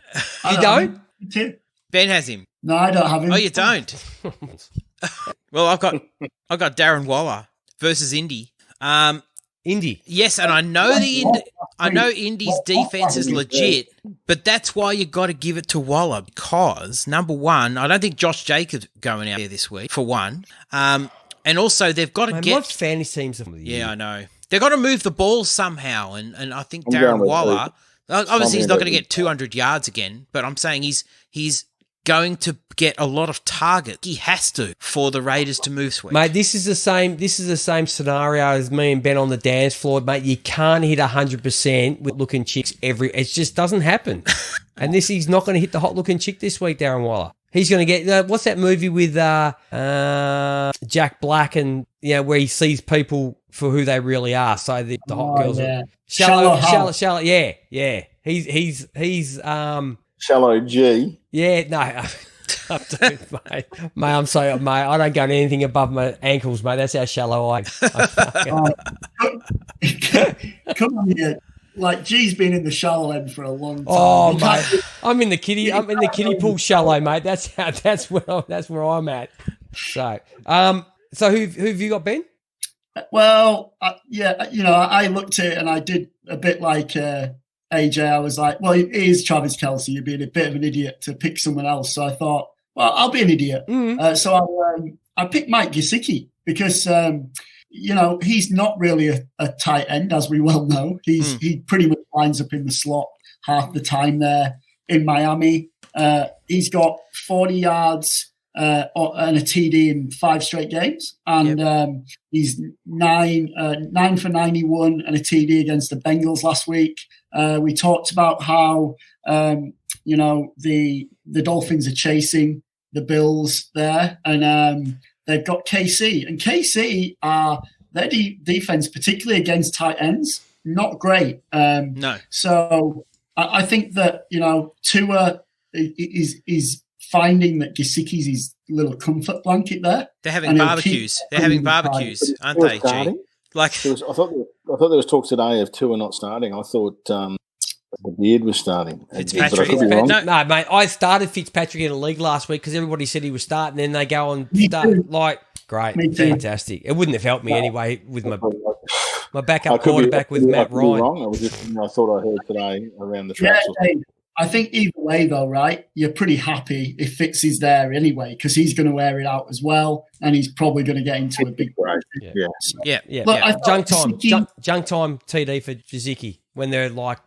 You don't? Me too. Ben has him. No, I don't have him. Oh, you don't? Well, I've got Darren Waller versus Indy. Indy. Yes, and I know Indy's defense is legit, but that's why you got to give it to Waller because number one, I don't think Josh Jacobs going out there this week for one, and also they've got to Mate, get. what fantasy teams are Yeah, I know they've got to move the ball somehow, and I think I'm Darren going with Waller. Obviously, he's not going to Luke. get 200 yards again, but I'm saying he's going to get a lot of targets. He has to for the Raiders to move sweet. Mate, this is the same scenario as me and Ben on the dance floor, mate. You can't hit 100% with looking chicks it just doesn't happen. And he's not going to hit the hot looking chick this week, Darren Waller. He's going to get what's that movie with Jack Black and where he sees people for who they really are. So the hot girls yeah. are Shallow. Yeah. He's Shallow G. yeah, no. I don't, mate. Mate, I'm sorry, mate. I don't go to anything above my ankles, mate. That's how shallow I Come on here. Like, G's been in the shallow end for a long time. Oh, You can't- mate. I'm in the kiddie pool shallow, mate. That's where I'm at. So, who have you got, Ben? Well, I looked at it and I did a bit like AJ. I was like, well, it is Travis Kelce. You're being a bit of an idiot to pick someone else. So I thought, well, I'll be an idiot. So I picked Mike Gesicki because, he's not really a tight end, as we well know. He pretty much lines up in the slot half the time there in Miami. He's got 40 yards and a TD in 5 straight games. And he's 9 for 91 and a TD against the Bengals last week. We talked about how, the Dolphins are chasing the Bills there. And they've got KC. And KC their defense, particularly against tight ends, not great. No. So I think that, Tua is finding that Gesicki's his little comfort blanket there. They're having And he'll barbecues. keep They're having bringing barbecues, the aren't they, G? Starting? Like, I thought there was talk today of Tua not starting. I thought the Beard was starting. Fitzpatrick. But I could be wrong. No. Mate. I started Fitzpatrick in a league last week because everybody said he was starting. Then they go and Me start too. great, Me too. fantastic. It wouldn't have helped me anyway with my I backup could be- quarterback with Matt I could be Ryan. wrong. I was just, I thought I heard today around the Yeah, traps. Dave, I think either way, though, right? You're pretty happy if Fitz is there anyway because he's going to wear it out as well, and he's probably going to get into a big. Great. Yeah. Yeah. yeah. Look, I Junk thought time, Gesicki- junk time TD for Gesicki when they're like,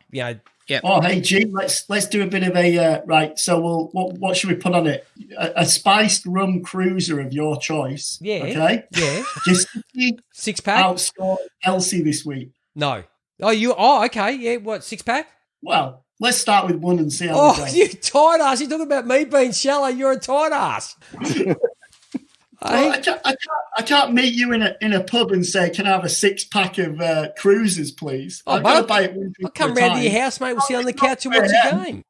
Oh, hey, G, let's do a bit of a right. So what should we put on it? A spiced rum cruiser of your choice. Yeah. Okay. yeah, Gesicki 6-pack. outscored Kelsey this week. No. Oh, okay. Yeah, what 6-pack? Well, let's start with one and see how we Oh, go. you tight ass! You're talking about me being shallow. You're a tight ass. Well, I can't meet you in a pub and say, "Can I have a 6-pack of cruisers, please?" Oh, I've got to mate, buy it. I'll come round to your house, mate. We'll sit on the couch and watch the game.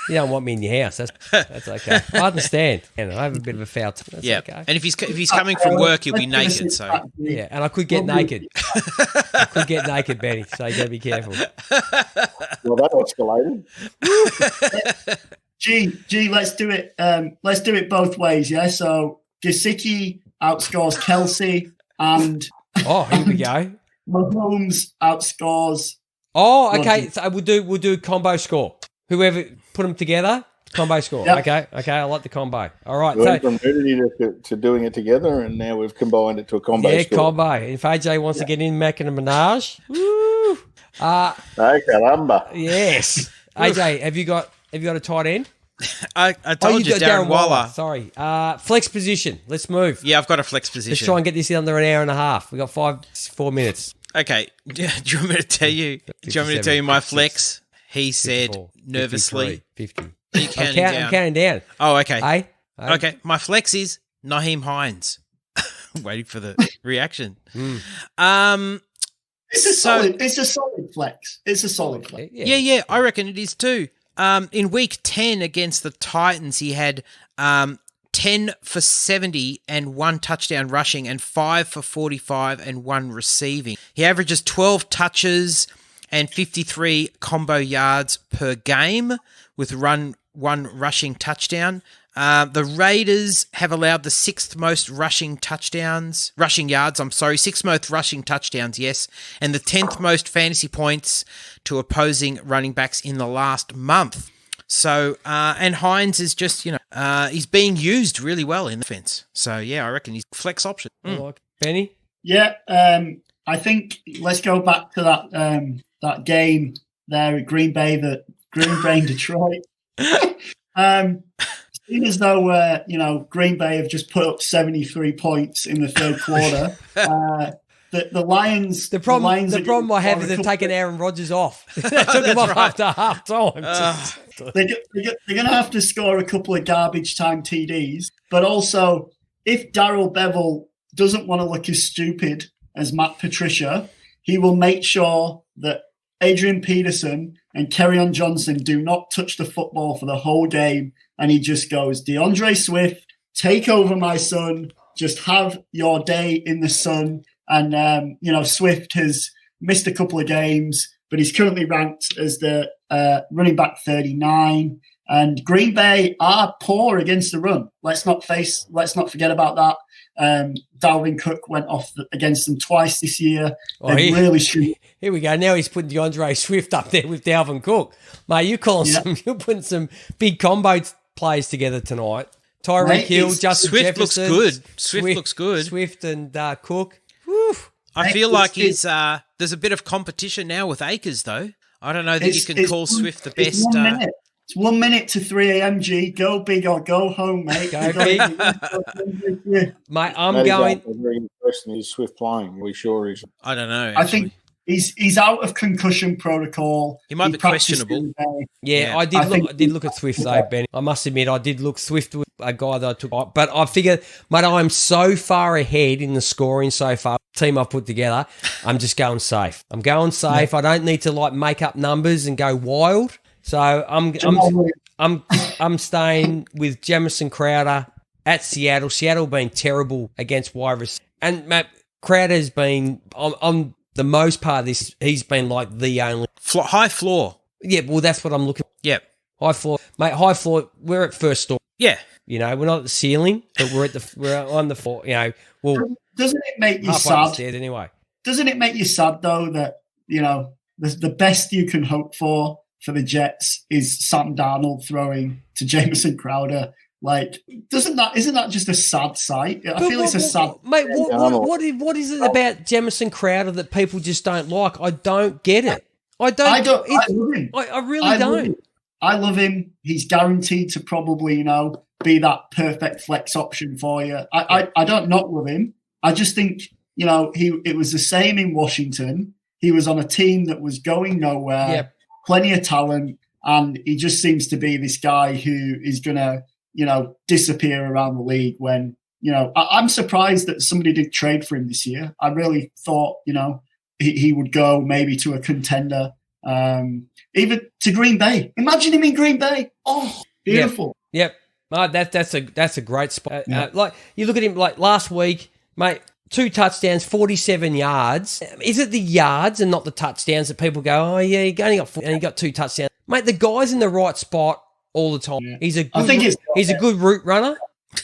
You don't want me in your house. That's okay. I understand. And I have a bit of a foul. That's okay. And if he's coming from work, he'll be naked. So yeah, and I could get naked. I could get naked, Benny. So you got to be careful. Well, that escalated. G, let's do it. Let's do it both ways. Yeah. So Gesicki outscores Kelsey, and here we go. Mahomes outscores. Oh, okay. So we'll do combo score. Whoever put them together, combo score. Yep. Okay. I like the combo. All right. We went from nudity to doing it together, and now we've combined it to a combo. Yeah, score. combo. If AJ wants to get in, making a menage. Woo. Caramba. Yes. AJ, have you got a tight end? I told you, Darren Waller. Sorry. Flex position. Let's move. Yeah, I've got a flex position. Let's try and get this in under an hour and a half. We got 4 minutes. Okay. Do you want me to tell you? Do you want me to tell you my flex? He said 54, nervously. 50. I'm counting down. Oh, okay. Hey? Okay. My flex is Naheem Hines. Waiting for the reaction. It's a solid flex. It's a solid flex. Yeah. I reckon it is too. In week 10 against the Titans, he had 10 for 70 and 1 touchdown rushing and 5 for 45 and 1 receiving. He averages 12 touches and 53 combo yards per game with one rushing touchdown. The Raiders have allowed the 6th most rushing touchdowns, yes, and the 10th most fantasy points to opposing running backs in the last month. So, and Hines is just, he's being used really well in the defense. So, yeah, I reckon he's flex option. Benny? Yeah, I think let's go back to that game there at Green Bay, Detroit. Seeing as though Green Bay have just put up 73 points in the third quarter, the Lions. The problem I have is they've taken Aaron Rodgers off. They took him off after half time. They're going to have to score a couple of garbage time TDs, but also if Darrell Bevel doesn't want to look as stupid as Matt Patricia, he will make sure that Adrian Peterson and Kerryon Johnson do not touch the football for the whole game. And he just goes, DeAndre Swift, take over my son. Just have your day in the sun. And, Swift has missed a couple of games, but he's currently ranked as the running back 39. And Green Bay are poor against the run. Let's not forget about that. Dalvin Cook went off against them twice this year. Really should. Here we go. Now he's putting DeAndre Swift up there with Dalvin Cook. Mate, you're putting some big combo plays together tonight. Tyreek Hill, Justin Swift Jefferson. Swift looks good. Swift and Cook. Whew. I feel like there's a bit of competition now with Akers, though. I don't know that you can call Swift the best. It's 1 minute to 3 a.m. G. Go big or go home, mate. Go big. Mate, I'm going. Very person is Swift playing. Are we sure he's? I don't know. I think he's out of concussion protocol. He might be questionable. Yeah, I did look at Swift though, Benny. I must admit, I did look Swift with a guy that I took. But I figured, mate, I'm so far ahead in the scoring so far. Team I've put together, I'm just going safe. I'm going safe. I don't need to make up numbers and go wild. So I'm staying with Jamison Crowder at Seattle. Seattle been terrible against wide receivers. And Matt Crowder's been on the most part of this. He's been like the only high floor. Yeah, well, that's what I'm looking. Yep, high floor, mate. High floor. We're at first story. Yeah, we're not at the ceiling, but we're on the floor. Well, doesn't it make you sad? Anyway, doesn't it make you sad though that the best you can hope for the Jets is Sam Darnold throwing to Jamison Crowder? Isn't that just a sad sight? I feel it's a sad. Mate, what is it about Jamison Crowder that people just don't like? I don't get it. I love him. I really don't. I love him. He's guaranteed to probably, be that perfect flex option for you. I don't not love him. I just think, it was the same in Washington. He was on a team that was going nowhere. Yep. Plenty of talent, and he just seems to be this guy who is going to, disappear around the league when, I'm surprised that somebody didn't trade for him this year. I really thought, he would go maybe to a contender Even to Green Bay. Imagine him in Green Bay. Oh, beautiful. Yep. Oh, that's a great spot. Like you look at him like last week, mate. 2 touchdowns, 47 yards. Is it the yards and not the touchdowns that people go, oh yeah, he only got 4, and he got 2 touchdowns? Mate, the guy's in the right spot all the time. Yeah. He's a good route runner.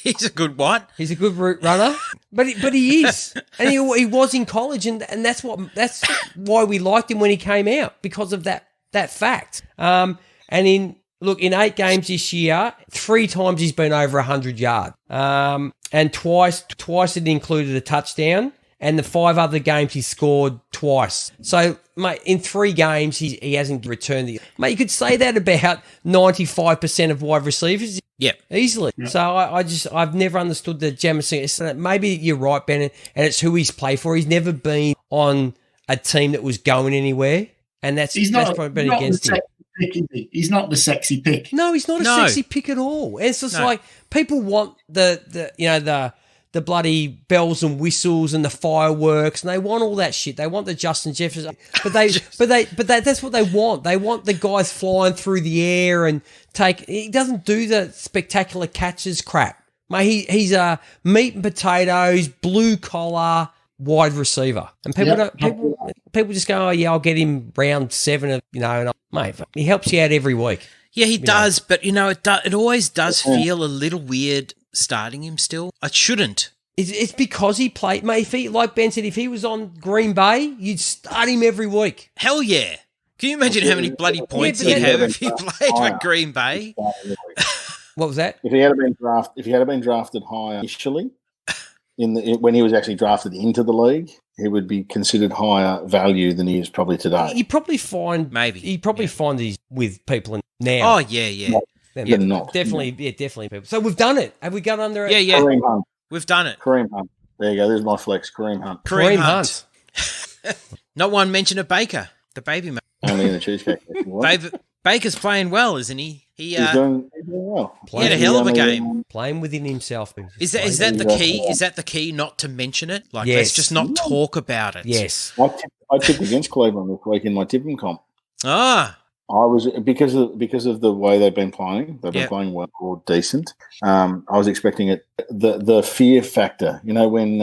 He's a good what? He's a good route runner, but he is, and he was in college, and that's why we liked him when he came out, because of that fact. And in 8 games this year, 3 times he's been over 100 yards, and twice it included a touchdown. And the 5 other games he scored twice. So, mate, in 3 games he hasn't returned the. Mate, you could say that about 95% of wide receivers. Yep. Easily. Yep. So I've never understood the Jamison. Maybe you're right, Bennett, and it's who he's played for. He's never been on a team that was going anywhere, and that's probably been against him. He's not the sexy pick. No, he's not a sexy pick at all. And it's just like people want the bloody bells and whistles and the fireworks, and they want all that shit. They want the Justin Jefferson, but that's what they want. They want the guys flying through the air and he doesn't do the spectacular catches crap. Mate, he's a meat and potatoes, blue collar wide receiver, and people just go, oh yeah, I'll get him round 7 and mate, he helps you out every week. Yeah, he does, but it always does feel a little weird starting him still. I shouldn't. It's because he played, mate. If he, like Ben said, if he was on Green Bay, you'd start him every week. Hell yeah. Can you imagine how many bloody points he'd have if he played for Green Bay? What was that? If he had been drafted higher initially, when he was actually drafted into the league, he would be considered higher value than he is probably today. You probably find find he's with people now. Oh yeah. Definitely people. So we've done it. Have we got under it? Yeah. Kareem Hunt. We've done it. Kareem Hunt. There you go. There's my flex. Kareem Hunt. Kareem Hunt. Not one mention of Baker, the baby man. Only in the cheesecake. Baker's playing well, isn't he? He's doing well. He had a hell of a game. Playing within himself. Is that the key? Is that the key? Not to mention it. Let's just not talk about it. Yes. I tipped against Cleveland this week in my tipping comp. Ah. I was because of the way they've been playing. They've been playing well or decent. I was expecting it. The fear factor. When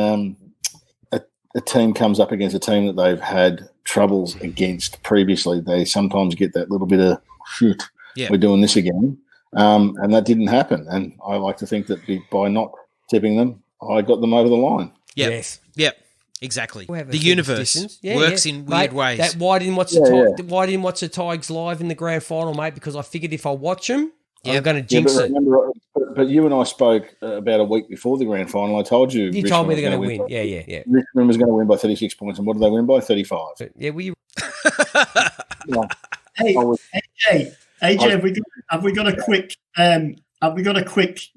a team comes up against a team that they've had troubles against previously, they sometimes get that little bit of shit. Yeah. We're doing this again, and that didn't happen. And I like to think that by not tipping them, I got them over the line. Yep. Yes. Yep. Exactly. The universe works in weird ways. Why didn't watch the Tigers live in the grand final, mate? Because I figured if I watch them, I'm going to jinx it. But you and I spoke about a week before the grand final. I told you. You told me they're going to win. Yeah. Richmond was going to win by 36 points, and what did they win by? 35. Yeah. Well, you. AJ, have we got a quick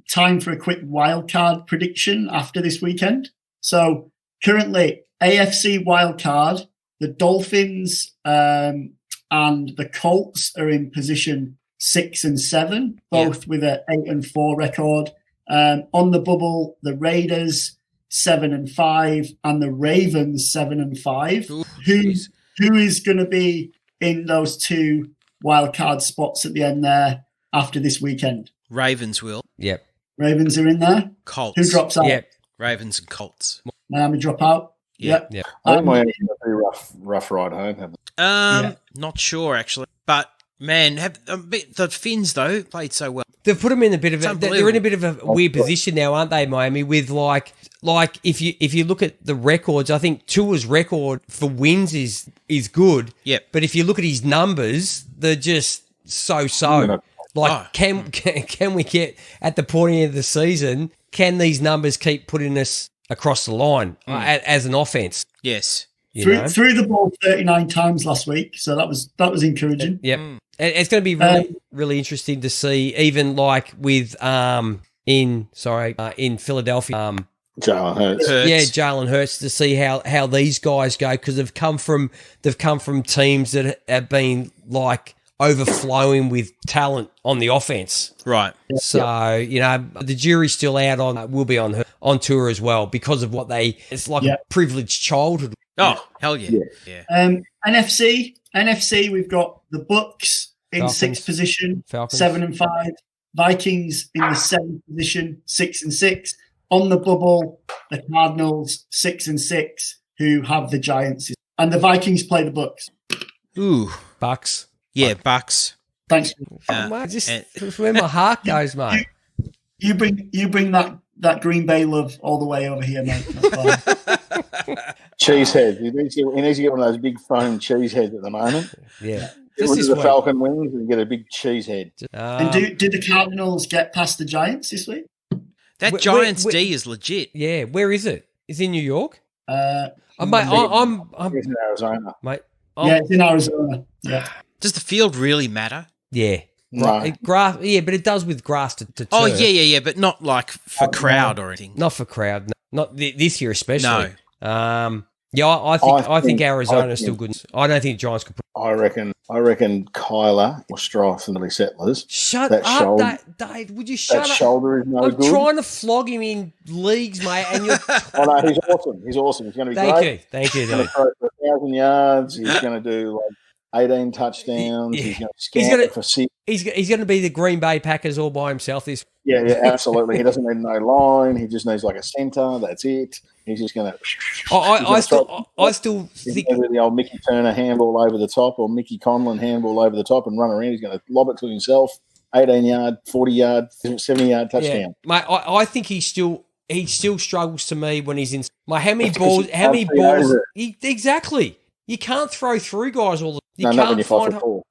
time for a quick wild card prediction after this weekend? So currently, AFC wild card, the Dolphins and the Colts are in position 6 and 7, both with an 8-4 record. On the bubble, the Raiders 7 and 5, and the Ravens 7 and 5. Who is going to be in those 2 wild card spots at the end there after this weekend? Ravens will. Yep. Ravens are in there. Colts. Who drops out? Yep. Ravens and Colts. Miami drop out. Yep. I think Miami's a very rough ride home. Not sure actually, but man, the Finns though played so well. They've put them in they're in a bit of a weird position now, aren't they, Miami? With like if you look at the records, I think Tua's record for wins is good. Yep. But if you look at his numbers, they're just so. Can we get at the point of the season? Can these numbers keep putting us across the line as an offense? Yes. Threw the ball 39 times last week, so that was encouraging. Yep. It's going to be really interesting to see, even like with in Philadelphia. Jalen Hurts. Yeah, Jalen Hurts, to see how these guys go, because they've come from teams that have been like overflowing with talent on the offense. Right. So, the jury's still out will be on tour as well, because of what it's like a privileged childhood. Oh, hell yeah. NFC NFC, we've got the Bucks in Falcons. 6th position, Falcons. 7-5. Vikings in the 7th position, 6-6. On the bubble, the Cardinals 6-6, who have the Giants, and the Vikings play the Bucks. Ooh, Bucks. yeah, Bucks. Thanks. Mate, it's where my heart goes, mate. You bring that Green Bay love all the way over here, mate. Cheesehead. He needs to get one of those big foam cheese heads at the moment. Yeah. Get rid of the Falcon wings and get a big cheese head. And do the Cardinals get past the Giants this week? That Giants D is legit. Yeah, where is it? Is it in New York? Mate, I'm It's in Arizona. mate. yeah, it's in Arizona. Yeah. Does the field really matter? Yeah. No. Grass, yeah, but it does with grass to turf. Oh, yeah, but not like for crowd or anything. Not for crowd. No, not this year especially. No. Yeah, I think Arizona's still good. I don't think Giants could. I reckon Kyler will strive for the Settlers. Shut That up, shoulder- Dave. Would you shut That up? shoulder is no I'm good. trying to flog him in leagues, mate, and you're. Oh, no, he's awesome. He's awesome. He's going to be great. Thank you. He's going to throw for 1,000 yards. He's going to do like 18 touchdowns. Yeah. He's going to scan for 6. He's going to be the Green Bay Packers all by himself. This. Yeah, absolutely. He doesn't need no line. He just needs like a centre. That's it. He's just going to. I still He's think. going to do the old Mickey Turner handball over the top or Mickey Conlon handball over the top and run around. He's going to lob it to himself. 18-yard, 40-yard, 70-yard touchdown. Yeah, mate. I think he still struggles to me when he's in. How many balls? Exactly. You can't throw through guys all the. Not when you're 5'4".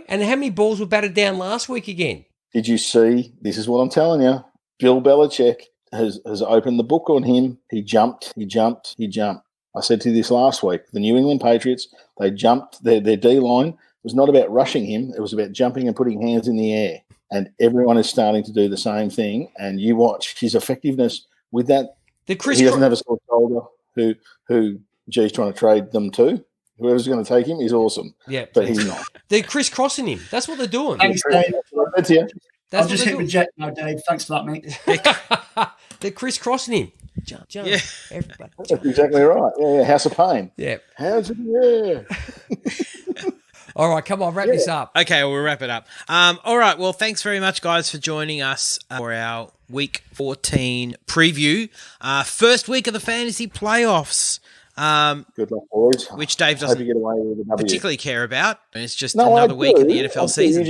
And how many balls were batted down last week again? Did you see? This is what I'm telling you. Bill Belichick has opened the book on him. He jumped. I said to you this last week. The New England Patriots, they jumped. Their D-line was not about rushing him. It was about jumping and putting hands in the air. And everyone is starting to do the same thing. And you watch his effectiveness with that. He doesn't have a sore shoulder who G's trying to trade them to. Whoever's going to take him is awesome. Yeah. But he's not. They're crisscrossing him. That's what they're doing. Thanks, Dave. That's it. I'll just hit reject now, Dave. Thanks for that, mate. They're crisscrossing him. Jump. Yeah. Everybody. That's exactly right. Yeah, House of Pain. Yeah. House of Yeah. All right, come on, wrap this up. Okay, we'll wrap it up. All right, well, thanks very much, guys, for joining us for our Week 14 preview. First week of the fantasy playoffs. Good luck, boys. Which Dave Hope you doesn't get away with a W. particularly care about. And it's just No, another I week do. in the NFL season.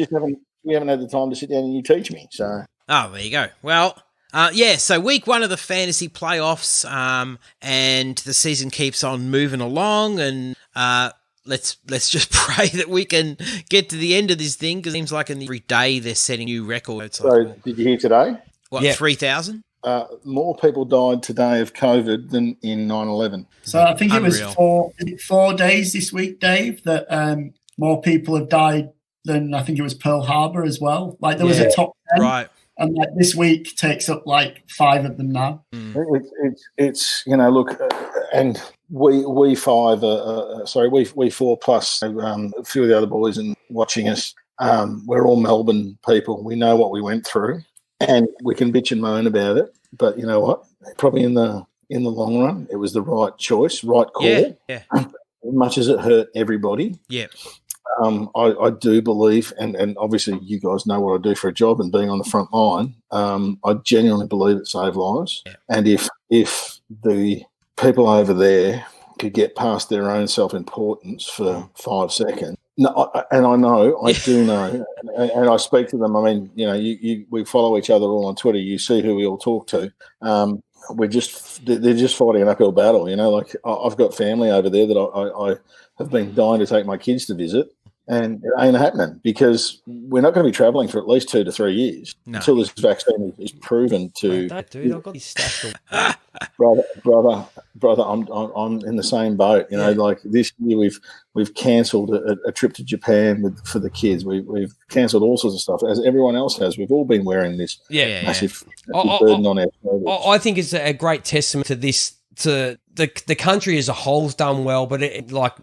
You haven't had the time to sit down and you teach me. So Oh, there you go. Well, so week 1 of the fantasy playoffs, and the season keeps on moving along, and let's just pray that we can get to the end of this thing, because it seems like every day they're setting new records. So did you hear today? What, Yeah. 3,000? More people died today of COVID than in 9/11. So I think it was Unreal. 4 days this week, Dave, that more people have died than I think it was Pearl Harbor as well. Like there was a top 10. Right. And like this week takes up like 5 of them now. It's look, and we four plus a few of the other boys and watching us. We're all Melbourne people. We know what we went through, and we can bitch and moan about it. But you know what? Probably in the long run, it was the right choice, right call. Yeah. As much as it hurt everybody. Yeah. I do believe, and obviously you guys know what I do for a job and being on the front line, I genuinely believe it saved lives. Yeah. And if the people over there could get past their own self-importance for 5 seconds, I do know, and I speak to them. I mean, we follow each other all on Twitter. You see who we all talk to. They're just fighting an uphill battle. Like I've got family over there that I have been dying to take my kids to visit. And it ain't happening because we're not going to be travelling for at least 2 to 3 years until this vaccine is proven to. Dude, I've got these stats. Brother, I'm in the same boat. Like this year we've cancelled a trip to Japan for the kids. We've cancelled all sorts of stuff, as everyone else has. We've all been wearing this massive burden on our shoulders. I think it's a great testament to this. To the country as a whole's done well, but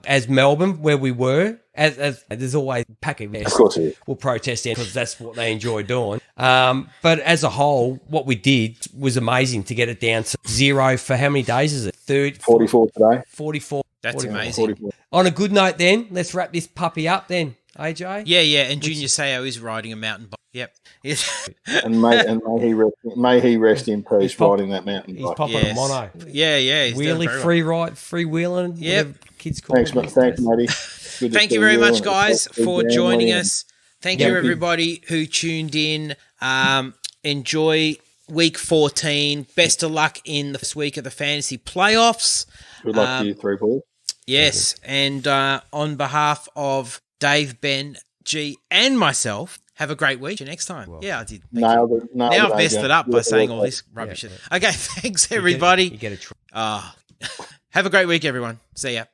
as Melbourne, where we were, as there's always pack of course will protest because that's what they enjoy doing. But as a whole, what we did was amazing to get it down to 0 for how many days is it? 44 today. 44. That's 44. amazing. 44. On a good note, then let's wrap this puppy up. Then AJ. Yeah. And Junior Seau is riding a mountain bike. Yep. And may he rest in peace riding that mountain He's bike. popping a mono. Yeah. He's doing Wheelie, very well. free wheeling. Yep. Whatever kids call it. Thanks, matey. Thank you very much, guys, for joining us. Thank you, everybody who tuned in. Enjoy week 14. Best of luck in the first week of the fantasy playoffs. Good luck to you three, boys. Yes, and on behalf of Dave, Ben, G, and myself, have a great week. See you next time. Well, I did. Nailed it. Now I've messed it up by saying all this rubbish. Okay, thanks, everybody. You get a Have a great week, everyone. See ya.